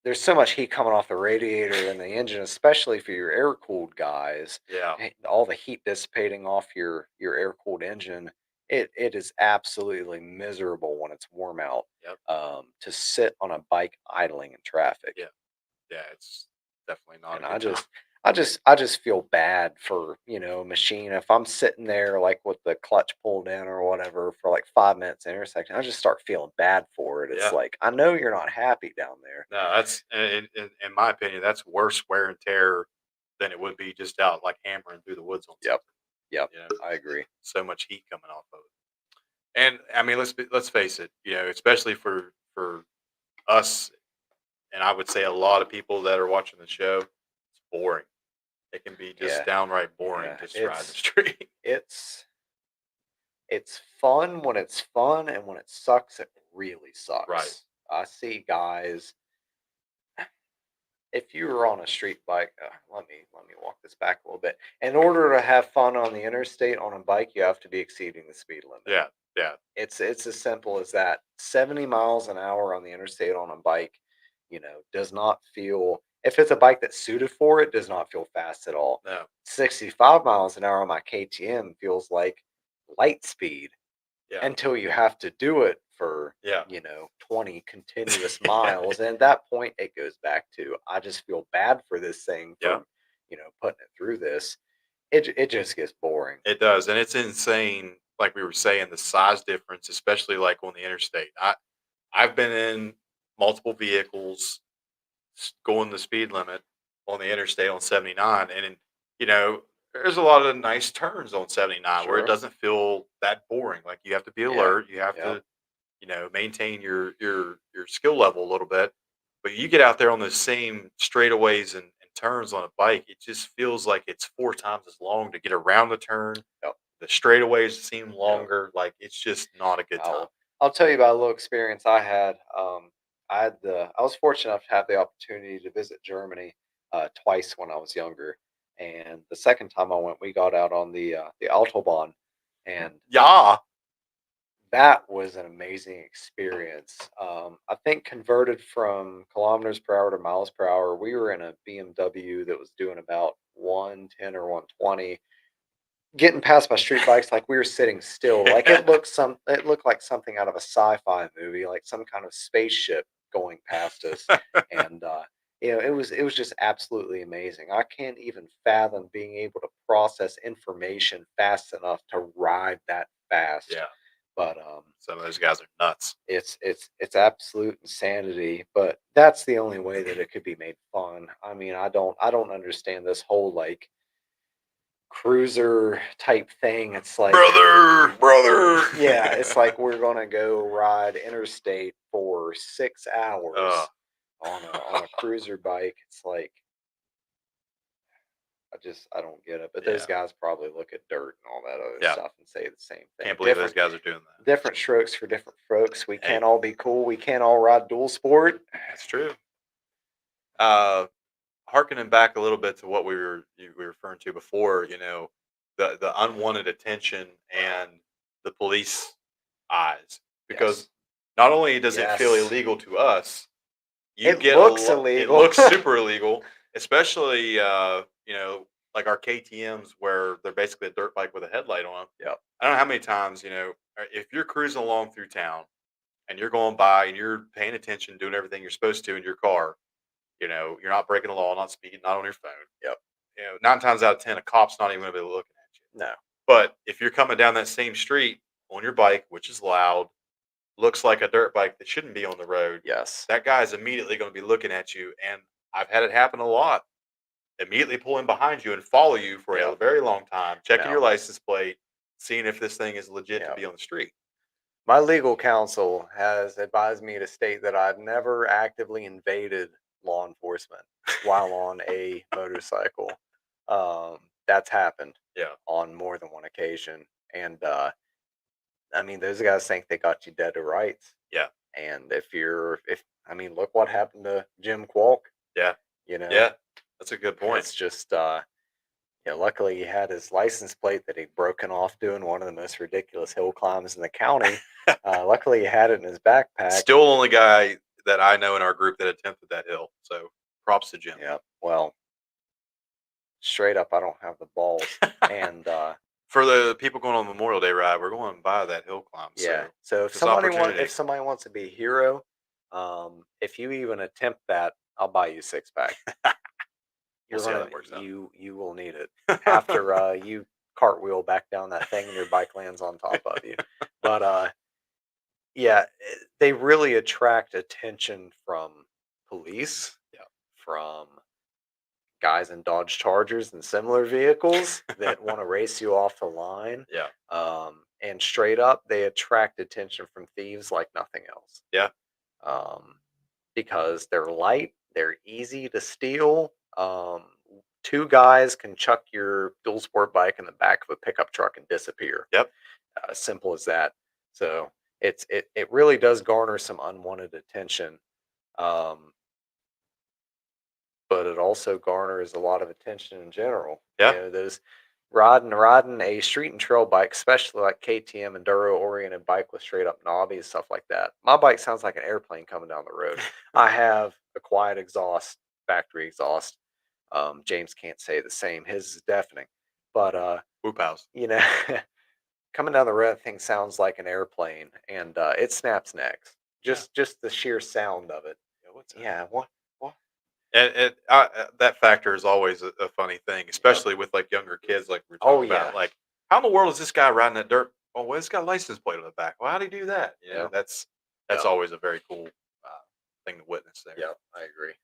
there's so much heat coming off the radiator and the engine, especially for your air cooled guys. Yeah. All the heat dissipating off your air cooled engine, it is absolutely miserable when it's warm out. Yep. To sit on a bike idling in traffic. Yeah. Yeah. It's definitely not a And good time. I just feel bad for, machine. If I'm sitting there like with the clutch pulled in or whatever for like 5 minutes intersection, I just start feeling bad for it. It's Yeah. like I know you're not happy down there. No, that's in my opinion, that's worse wear and tear than it would be just out like hammering through the woods on Yep. something. Yep. You know, I agree. so much heat coming off of it. And I mean, let's face it. Especially for us, and I would say a lot of people that are watching the show, it's boring. It can be just Yeah. downright boring Yeah. just riding the street. It's it's fun when it's fun, and when it sucks, it really Right. sucks. I see guys. If you were on a street bike, let me walk this back a little bit. In order to have fun on the interstate on a bike, you have to be exceeding the speed limit. Yeah. Yeah. It's as simple as that. 70 miles an hour on the interstate on a bike, does not feel. If it's a bike that's suited for it, does not feel fast at all. No. 65 miles an hour on my KTM feels like light speed Yeah. until you have to do it for Yeah. 20 continuous miles, and at that point it goes back to I just feel bad for this thing Yeah. for putting it through this. It just gets boring. It does, and it's insane. Like we were saying, the size difference, especially like on the interstate. I've been in multiple vehicles going the speed limit on the interstate on 79, and there's a lot of nice turns on 79 where it Sure. doesn't feel that boring. Like you have to be Yeah. alert, you have Yep. to maintain your skill level a little bit. But you get out there on the same straightaways and turns on a bike, it just feels like it's 4 times as long to get around the turn. Yep. The straightaways seem Yep. longer. Like it's just not a good time. I'll tell you about a little experience I had. I was fortunate enough to have the opportunity to visit Germany twice when I was younger, and the second time I went, we got out on the Autobahn, and Yeah. that was an amazing experience. I think converted from kilometers per hour to miles per hour, we were in a BMW that was doing about 110 or 120. Getting past my street bikes, like we were sitting still, like it looked like something out of a sci-fi movie, like some kind of spaceship going past us, and it was just absolutely amazing. I can't even fathom being able to process information fast enough to ride that fast, Yeah. but Some of those guys are nuts. it's absolute insanity, but that's the only way that it could be made fun. I mean, I don't understand this whole like cruiser type thing. It's like Brother. yeah, it's like we're gonna go ride interstate for 6 hours on a cruiser bike. It's like I don't get it. But those Yeah. guys probably look at dirt and all that other Yeah. stuff and say the same thing. Can't believe those guys are doing that. Different strokes for different folks. We Hey, can't all be cool. We can't all ride dual sport. that's true. Uh, Harkening back a little bit to what you were referring to before, the unwanted attention and the police eyes, because Yes. not only does it feel Yes. illegal to us, you It get looks it illegal. looks super illegal, especially like our KTM's where they're basically a dirt bike with a headlight on them. Yep. I don't know how many times if you're cruising along through town and you're going by and you're paying attention, doing everything you're supposed to in your car, You're not breaking the law, not speeding, not on your phone. Yep. 9 times out of 10, a cop's not even going to be looking at you. No. But if you're coming down that same street on your bike, which is loud, looks like a dirt bike that shouldn't be on the road, Yes. that guy is immediately going to be looking at you. And I've had it happen a lot. Immediately pull in behind you and follow you for a Yep. very long time, checking No. your license plate, seeing if this thing is legit to Yep. be on the street. My legal counsel has advised me to state that I've never actively invaded law enforcement while on a motorcycle. That's happened Yeah. on more than one occasion. And I mean, those guys think they got you dead to rights. Yeah. And look what happened to Jim Kwok. Yeah. Yeah, that's a good point. It's just, luckily he had his license plate that he'd broken off doing one of the most ridiculous hill climbs in the county. Luckily he had it in his backpack. Still the only guy that I know in our group that attempted that hill. So props to Jim. Yeah. Well, straight up, I don't have the balls. And for the people going on Memorial Day ride, we're going by that hill climb. Yeah. So if somebody wants to be a hero, if you even attempt that, I'll buy you a 6-pack. You will need it after you cartwheel back down that thing and your bike lands on top of you. But they really attract attention from police, from guys in Dodge Chargers and similar vehicles that want to race you off the line. Yeah. And straight up, they attract attention from thieves like nothing else. Yeah. Because they're light, they're easy to steal. 2 guys can chuck your dual sport bike in the back of a pickup truck and disappear. Yep. Simple as that. So it really does garner some unwanted attention. But it also garners a lot of attention in general. Yeah. Those riding a street and trail bike, especially like KTM enduro oriented bike with straight up knobbies, stuff like that. My bike sounds like an airplane coming down the road. I have a quiet exhaust, factory exhaust. James can't say the same. His is deafening. But Whoop house. Coming down the road, that thing sounds like an airplane, and it snaps necks. Just the sheer sound of it. What? And that factor is always a funny thing, especially with like younger kids, like we're talking about. Like, how in the world is this guy riding that dirt? Oh, well, it's got a license plate on the back. Well, how do you do that? That's always a very cool thing to witness there. Yeah, I agree.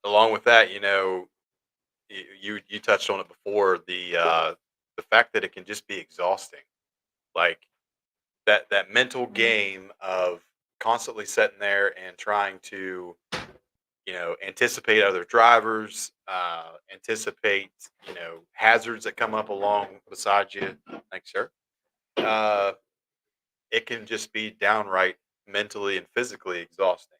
Along with that, you touched on it before, the fact that it can just be exhausting, like that mental game of constantly sitting there and trying to anticipate other drivers, anticipate, hazards that come up along beside you. Thanks, sir. It can just be downright mentally and physically exhausting,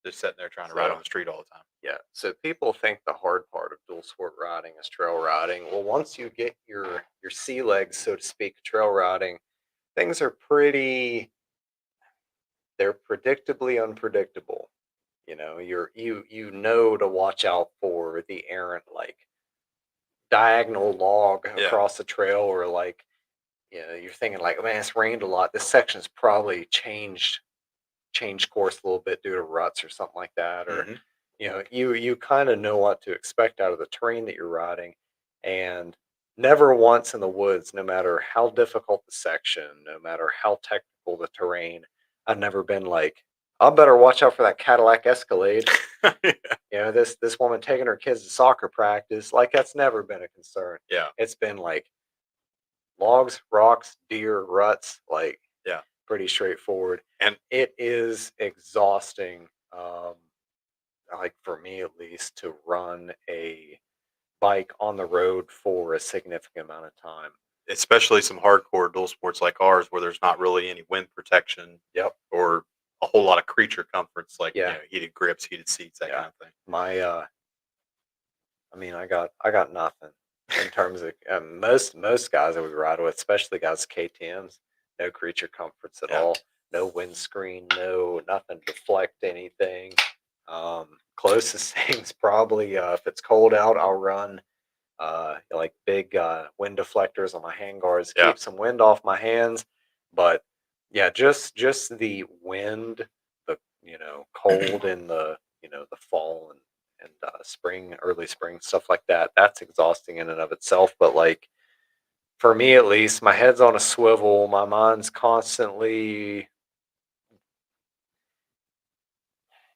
just sitting there trying to ride on the street all the time. Yeah. So people think the hard part of dual sport riding is trail riding. Well, once you get your sea legs, so to speak, trail riding, things are they're predictably unpredictable. You know to watch out for the errant diagonal log across the trail, or you're thinking like, man, it's rained a lot. This section's probably changed course a little bit due to ruts or something like that, or you kind of know what to expect out of the terrain that you're riding. And never once in the woods, no matter how difficult the section, no matter how technical the terrain, I've never been like, I better watch out for that Cadillac Escalade. This woman taking her kids to soccer practice, like that's never been a concern. Yeah. It's been like logs, rocks, deer, ruts, pretty straightforward. And it is exhausting, like for me at least, to run a bike on the road for a significant amount of time. Especially some hardcore dual sports like ours, where there's not really any wind protection. Yep. Or a whole lot of creature comforts, like heated grips, heated seats, that kind of thing. I got nothing in terms of most guys that we ride with, especially guys KTMs. No creature comforts at all. No windscreen. No nothing to deflect anything. Closest things probably if it's cold out, I'll run like big wind deflectors on my handguards, keep some wind off my hands. But yeah, just the wind, the cold, and the the fall and spring, early spring, stuff like that. That's exhausting in and of itself. But like for me at least, my head's on a swivel. My mind's constantly.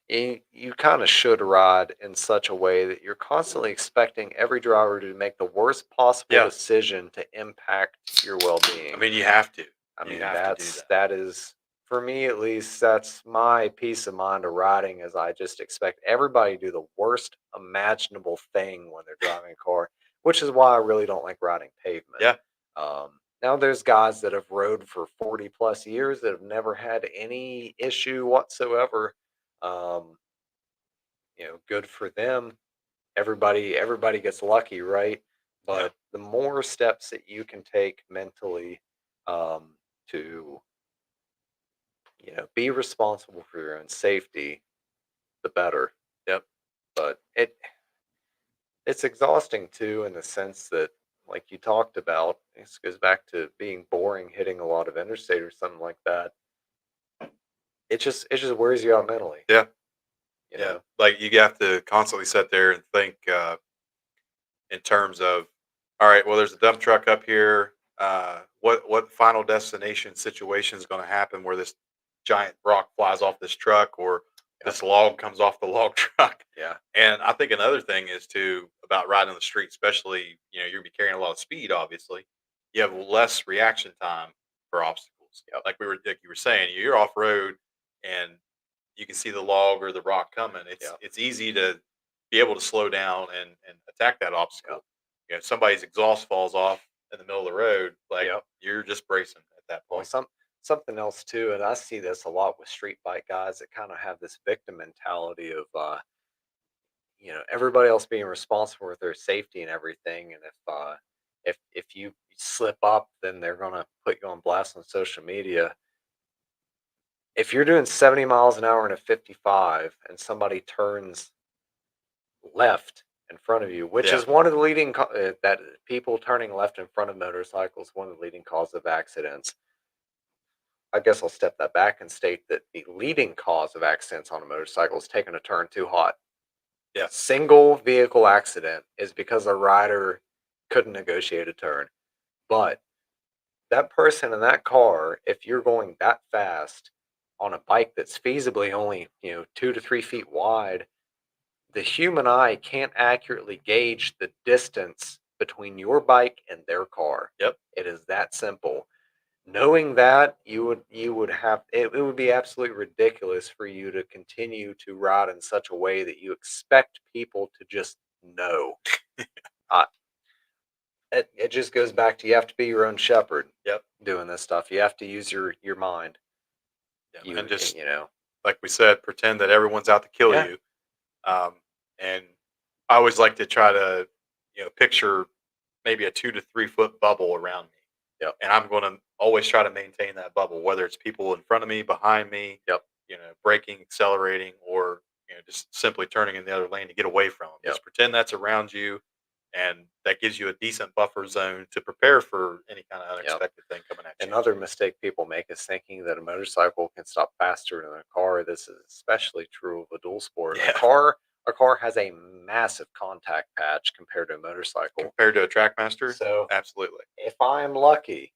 You kind of should ride in such a way that you're constantly expecting every driver to make the worst possible Yeah. decision to impact your well-being. I mean, you have to. I You mean, have to do that. that is for me at least. That's my peace of mind of riding. Is I just expect everybody to do the worst imaginable thing when they're driving a car, which is why I really don't like riding pavement. Yeah. Now there's guys that have rode for 40 plus years that have never had any issue whatsoever. Um, good for them. Everybody gets lucky, right? Yeah. But the more steps that you can take mentally to be responsible for your own safety, the better. Yep. But it's exhausting too in the sense that, like you talked about, this goes back to being boring, hitting a lot of interstate or something like that. It just wears you out mentally. Yeah. You Yeah. know? Like you have to constantly sit there and think in terms of, all right, well, there's a dump truck up here. What final destination situation is going to happen where this giant rock flies off this truck or Yep. this log comes off the log truck? Yeah. And I think another thing is too about riding on the street, especially you're gonna be carrying a lot of speed. Obviously, you have less reaction time for obstacles. Yep. Like you were saying, you're off road and you can see the log or the rock coming. Yep. It's easy to be able to slow down and attack that obstacle. Yep. If somebody's exhaust falls off in the middle of the road, like Yep. you're just bracing at that Well, point. something else too, and I see this a lot with street bike guys that kind of have this victim mentality of everybody else being responsible for their safety and everything, and if you slip up, then they're gonna put you on blast on social media. If you're doing 70 miles an hour in a 55 and somebody turns left in front of you, which Yeah. is one of the leading that people turning left in front of motorcycles, one of the leading causes of accidents. I guess I'll step that back and state that the leading cause of accidents on a motorcycle is taking a turn too hot. Yeah. Single vehicle accident is because a rider couldn't negotiate a turn. But that person in that car, if you're going that fast on a bike that's feasibly only 2 to 3 feet wide, the human eye can't accurately gauge the distance between your bike and their car. Yep. It is that simple. Knowing that, it would be absolutely ridiculous for you to continue to ride in such a way that you expect people to just know. It just goes back to you have to be your own shepherd. Yep. Doing this stuff, you have to use your mind. Yeah. And just you know, like we said, pretend that everyone's out to kill Yeah. you. And I always like to try to, picture maybe a 2 to 3 foot bubble around me. Yep. And I'm going to always try to maintain that bubble, whether it's people in front of me, behind me, Yep. Braking, accelerating, or, just simply turning in the other lane to get away from them. Yep. Just pretend that's around you. And that gives you a decent buffer zone to prepare for any kind of unexpected thing coming at you. Another mistake people make is thinking that a motorcycle can stop faster than a car. This is especially true of a dual sport. Yeah. A car has a massive contact patch compared to a motorcycle. Compared to a Trackmaster? So absolutely. if I'm lucky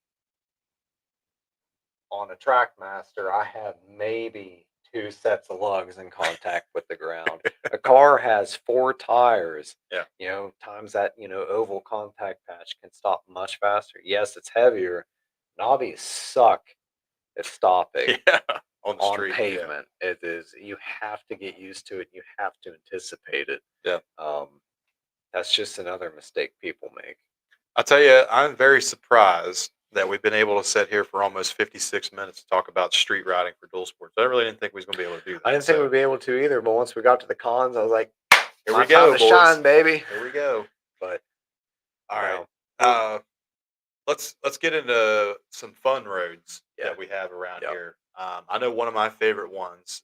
on a Trackmaster, I have maybe 2 sets of lugs in contact with the ground. A car has 4 tires. Yeah. Times that, oval contact patch can stop much faster. Yes, it's heavier. Knobbies suck at stopping Yeah. On the on street. pavement. It is, you have to get used to it. You have to anticipate it. Yeah. That's just another mistake people make. I'll tell you, I'm very surprised that we've been able to sit here for almost 56 minutes to talk about street riding for dual sports. I really didn't think we was going to be able to do that. I didn't think we'd be able to either, but once we got to the cons, I was like, here my we go, time to boys. shine, baby. Here we go. But all right, let's get into some fun roads that we have around here. I know one of my favorite ones.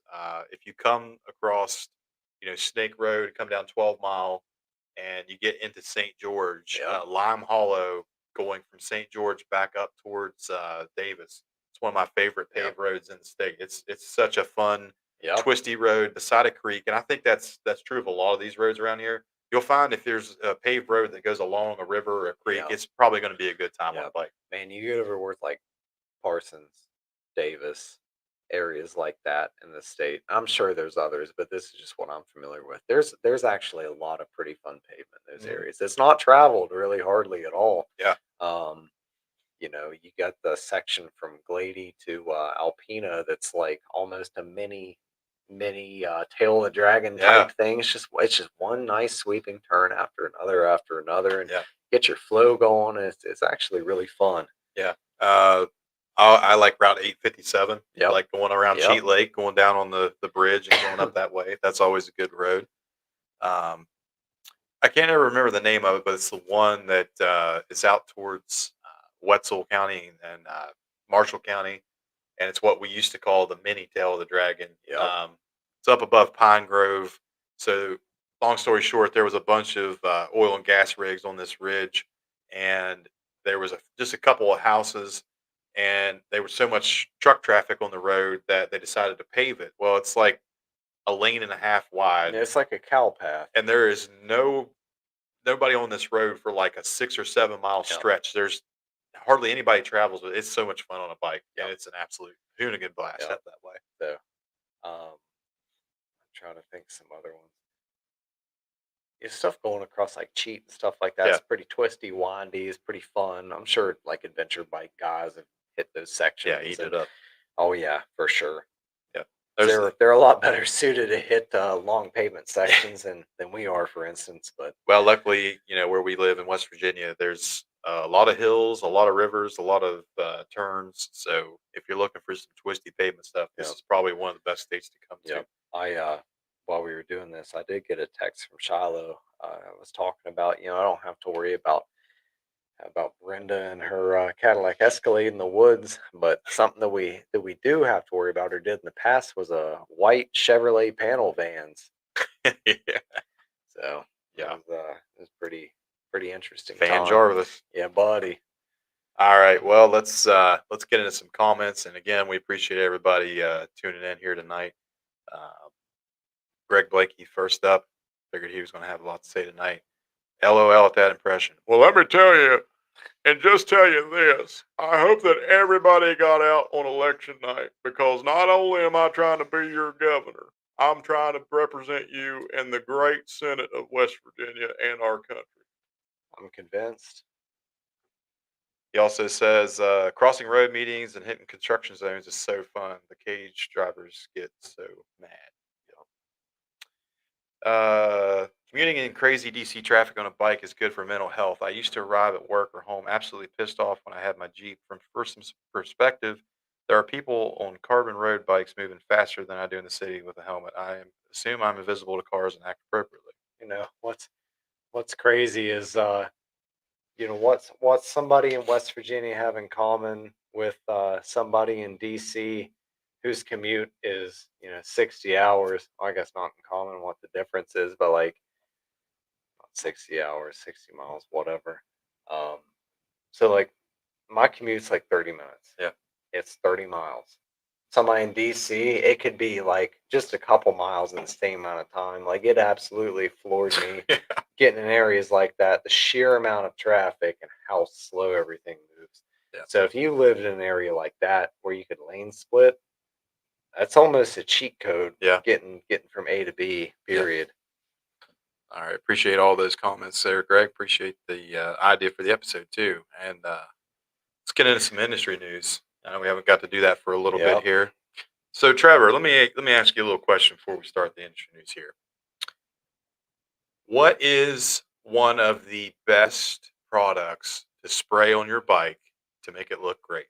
If you come across, Snake Road, come down 12 Mile, and you get into St. George, Lime Hollow, going from St. George back up towards Davis. It's one of my favorite paved roads in the state. It's such a fun Yep. twisty road beside a creek, and I think that's true of a lot of these roads around here. You'll find if there's a paved road that goes along a river or a creek, Yep. it's probably going to be a good time on a Yep. bike. Man, you get over worth like Parsons, Davis, areas like that in the state. I'm sure there's others, but this is just what I'm familiar with. There's actually a lot of pretty fun pavement in those Mhm. areas. It's not traveled really hardly at all. Yeah. Um, you got the section from Glady to Alpena that's like almost a mini tail of the dragon Yeah. type thing. It's just one nice sweeping turn after another, and Yeah. get your flow going. It's actually really fun. Yeah. I like Route 857, Yep. like going around Yep. Cheat Lake, going down on the bridge and going up that way. That's always a good road. Um, I can't ever remember the name of it, but it's the one that is out towards Wetzel County and Marshall County, and it's what we used to call the mini tail of the dragon. Yep. It's up above Pine Grove. So, long story short, there was a bunch of oil and gas rigs on this ridge, and there was just a couple of houses, and there was so much truck traffic on the road that they decided to pave it. Well, it's like a lane and a half wide, It's like a cow path. and there is nobody on this road for like a 6 or 7 mile Yep. stretch. There's hardly anybody travels, but it's so much fun on a bike, and Yep. it's an absolute hoonigan blast Yep. out that way. So, I'm trying to think some other ones. It's stuff going across like Cheat and stuff like that. Yeah. It's pretty twisty, windy. It's pretty fun. I'm sure like adventure bike guys have hit those sections. Yeah, eat And it up. oh yeah, for sure. Yeah. There's They're a lot better suited to hit long pavement sections than we are, for instance. But well, luckily, where we live in West Virginia, there's a lot of hills, a lot of rivers, a lot of turns. So if you're looking for some twisty pavement stuff, this Yep. is probably one of the best states to come to. Yep. I while we were doing this, I did get a text from Shiloh. I was talking about, I don't have to worry about Brenda and her Cadillac Escalade in the woods, but something that we do have to worry about or did in the past was a white Chevrolet panel vans. Yeah. So Yeah. it was pretty interesting Fan time. Jarvis. Yeah, buddy. All right. Well, let's get into some comments. And again, we appreciate everybody tuning in here tonight. Uh, Greg Blakey first up. Figured he was going to have a lot to say tonight. LOL at that impression. Well, let me tell you, and just tell you this. I hope that everybody got out on election night, because not only am I trying to be your governor, I'm trying to represent you in the great Senate of West Virginia and our country. I'm convinced. He also says crossing road meetings and hitting construction zones is so fun. The cage drivers get so mad. Commuting in crazy DC traffic on a bike is good for mental health. I used to arrive at work or home absolutely pissed off when I had my Jeep. From person's perspective, there are people on carbon road bikes moving faster than I do in the city with a helmet. Assume I'm invisible to cars and act appropriately. What's crazy is what's somebody in West Virginia have in common with somebody in DC whose commute is 60 hours. I guess not in common what the difference is, but like 60 hours, 60 miles, whatever. Um, so like my commute's like 30 minutes. Yeah. It's 30 miles. Somebody in DC, it could be like just a couple miles in the same amount of time. Like it absolutely floored me Yeah. getting in areas like that, the sheer amount of traffic and how slow everything moves. Yeah. So if you lived in an area like that where you could lane split, that's almost a cheat code. Yeah. Getting from A to B, period. All right. Appreciate all those comments there, Greg. Appreciate the idea for the episode too. And let's get into some industry news. I know we haven't got to do that for a little bit Yep. here. So, Trevor, let me ask you a little question before we start the industry news here. What is one of the best products to spray on your bike to make it look great?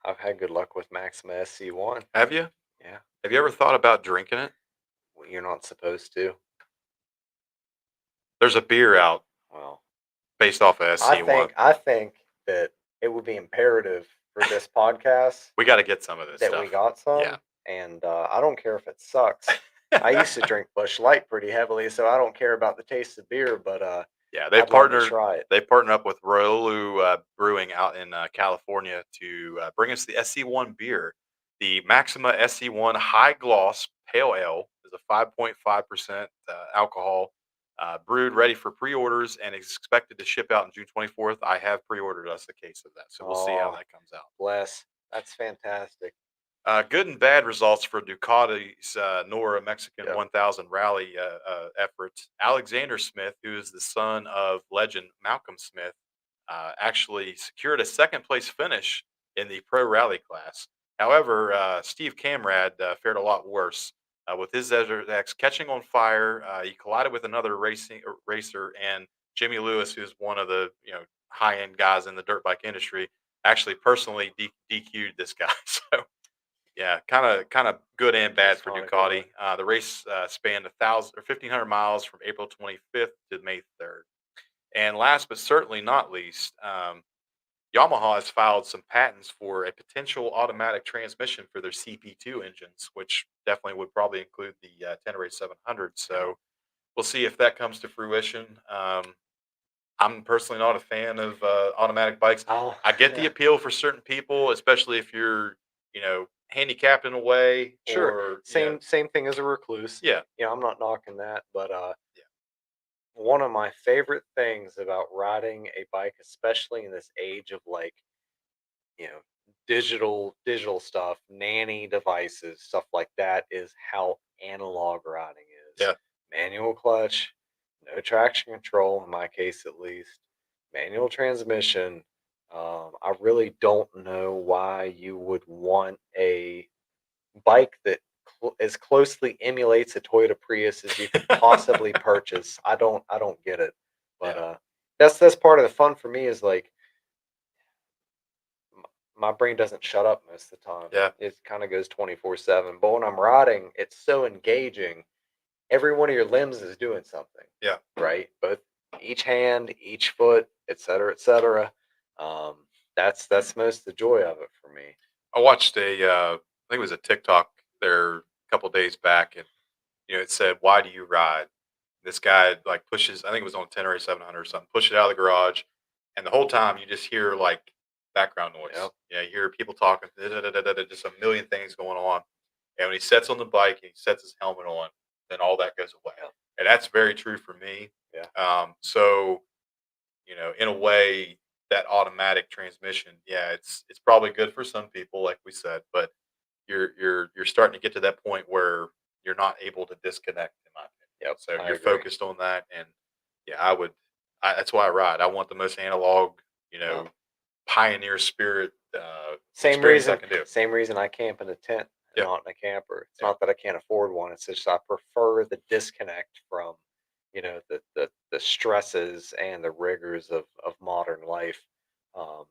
I've had good luck with Maxima SC1. Have you? Yeah. Have you ever thought about drinking it? Well, you're not supposed to. There's a beer out Well, based off of SC1. I think that it would be imperative for this podcast We got to get some of this that stuff. we got some. Yeah. And I don't care if it sucks. I used to drink Busch Light pretty heavily, so I don't care about the taste of beer. But Yeah, I'd love to try it. They partnered up with Rolu Brewing out in California to bring us the SC1 beer. The Maxima SC1 High Gloss Pale Ale is a 5.5% alcohol, brewed, ready for pre-orders, and is expected to ship out on June 24th. I have pre-ordered us a case of that, so we'll see how Oh, that comes out. bless. That's fantastic. Good and bad results for Ducati's Nora Mexican Yep. 1000 rally efforts. Alexander Smith, who is the son of legend Malcolm Smith, actually secured a second place finish in the pro rally class. However, Steve Camrad fared a lot worse. With his X catching on fire, he collided with another racer, and Jimmy Lewis, who's one of the high end guys in the dirt bike industry, actually personally DQ'd this guy. So yeah, kind of good and bad That's for not a good Ducati. look. The race spanned 1,000 or 1,500 miles from April 25th to May 3rd. And last but certainly not least, Yamaha has filed some patents for a potential automatic transmission for their CP2 engines, which definitely would probably include the Tenere 700. So we'll see if that comes to fruition. I'm personally not a fan of automatic bikes. Oh, I get the yeah. appeal for certain people, especially if you're, handicapped in a way, Sure. or Same thing as a recluse. yeah, I'm not knocking that, but yeah, one of my favorite things about riding a bike, especially in this age of like, you know, digital stuff, nanny devices, stuff like that, is how analog riding is. yeah, Manual clutch, no traction control, in my case at least, manual transmission. I really don't know why you would want a bike that as closely emulates a Toyota Prius as you could possibly purchase. I don't get it. But yeah, that's part of the fun for me is like my brain doesn't shut up most of the time. yeah, It kind of goes 24/7. But when I'm riding, it's so engaging. Every one of your limbs is doing something, yeah. right? Both each hand, each foot, et cetera, et cetera. Um, that's most the joy of it for me. I watched I think it was a TikTok there a couple days back, and it said, "Why do you ride?" This guy like pushes, I think it was on 10 or 700 or something, push it out of the garage, and the whole time you just hear like background noise. Yep. Yeah, you hear people talking, just a million things going on. And when he sets on the bike and he sets his helmet on, then all that goes away. Yep. And that's very true for me. Yeah. So in a way, that automatic transmission, yeah, it's probably good for some people, like we said, but you're starting to get to that point where you're not able to disconnect, in my opinion. Yep. So I you're agree. focused on that, and yeah, that's why I ride. I want the most analog, you know, Well, pioneer spirit same experience I reason. can do. Same reason I camp in a tent and Yeah, not in a camper. It's yeah, not that I can't afford one. It's just I prefer the disconnect from, the stresses and the rigors of modern life. Um,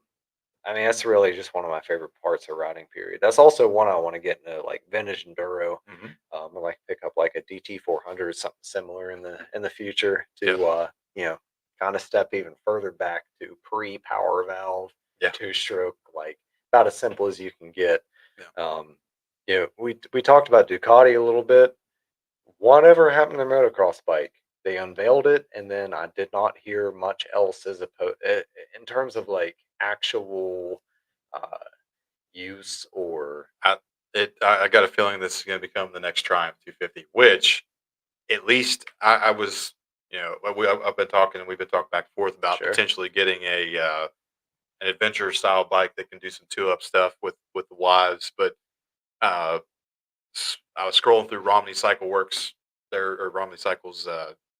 I mean, that's really just one of my favorite parts of riding. Period. That's also one I want to get into, like vintage enduro. hmm I'd like to pick up like a DT 400 or something similar in the future yeah, to kind of step even further back to pre power valve, yeah, two stroke, like about as simple as you can get. yeah. Um, we talked about Ducati a little bit. Whatever happened to the motocross bike? They unveiled it, and then I did not hear much else as opposed in terms of like actual uh, use or I I got a feeling this is going to become the next Triumph 250, which at least I was, I've been talking and we've been talking back and forth about sure. potentially getting an adventure style bike that can do some two up stuff with the wives. But uh, I was scrolling through Romney Cycle Works, or Romney Cycle's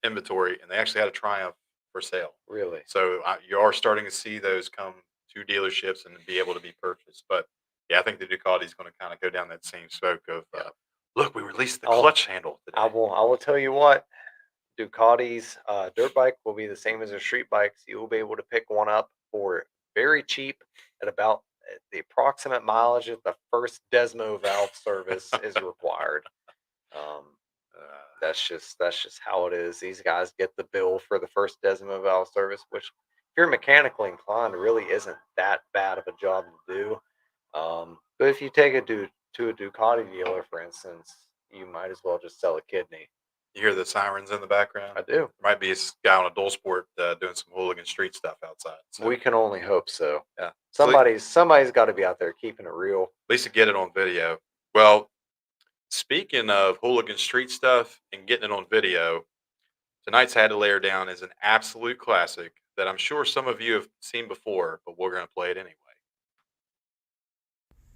inventory, and they actually had a Triumph for sale. Really? So you are starting to see those come to dealerships and be able to be purchased. But yeah, I think the Ducati is going to kind of go down that same spoke of, Yeah. look, we released the I'll clutch handle today. I will tell you what. Ducati's dirt bike will be the same as their street bikes. You will be able to pick one up for very cheap at about the approximate mileage that the first Desmo valve service is required. Um, that's just how it is. These guys get the bill for the first Desmo valve service, which if you're mechanically inclined, really isn't that bad of a job to do. But if you take it to a Ducati dealer, for instance, you might as well just sell a kidney. You hear the sirens in the background? I do. There might be a guy on a dual sport doing some hooligan street stuff outside. So, We can only hope so. yeah. Somebody's got to be out there keeping it real. At least to get it on video. Well, speaking of hooligan street stuff and getting it on video, tonight's Had to Lay Her Down is an absolute classic that I'm sure some of you have seen before, but we're going to play it anyway.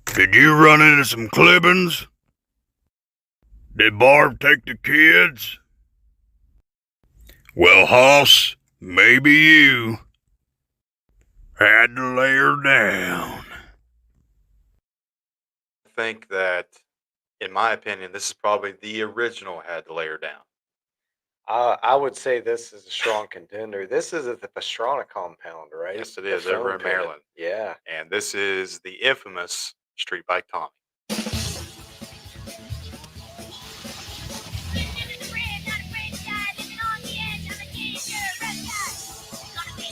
Did you run into some clippings? Did Barb take the kids? Well, Hoss, maybe you had to lay her down. I think that, in my opinion, this is probably the original Had to Lay Her Down. I would say this is a strong contender. This is at the Pastrana compound, right? Yes, it The is, over foam in pit. Maryland. Yeah. And this is the infamous Street Bike Tommy.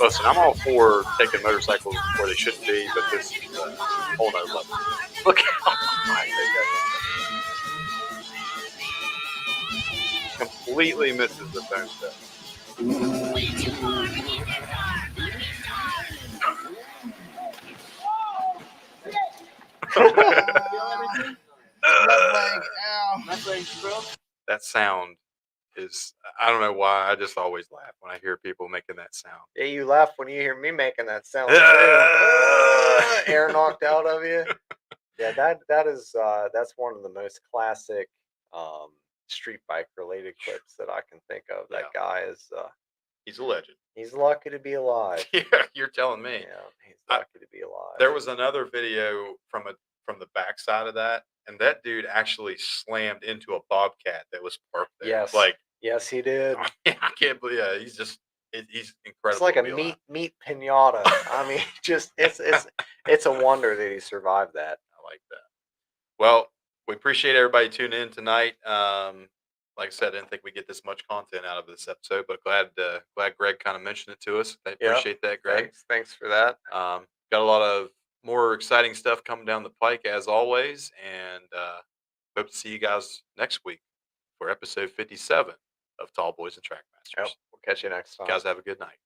Listen, I'm all for taking motorcycles where they shouldn't be, but this is a whole nother level. Look how high they go. Completely misses the phone stuff. That sound is, I don't know why, I just always laugh when I hear people making that sound. Yeah, you laugh when you hear me making that sound too. Air knocked out of you. Yeah, that's one of the most classic street bike related clips that I can think of. That guy is He's a legend. he's lucky to be alive. Yeah, you're telling me. Yeah, he's lucky to be alive. There was another video from the backside of that, and that dude actually slammed into a bobcat that was parked there. Yes. Like, yes, he did. I can't believe. Yeah, he's incredible. It's like a meat pinata. I mean, just it's a wonder that he survived that. I like that. Well, we appreciate everybody tuning in tonight. Like I said, I didn't think we'd get this much content out of this episode, but glad Greg kind of mentioned it to us. I appreciate that, Greg. Thanks for that. Got a lot of more exciting stuff coming down the pike as always, and hope to see you guys next week for episode 57 of Tallboys and Trackmasters. Yep. We'll catch you next time. Guys, have a good night.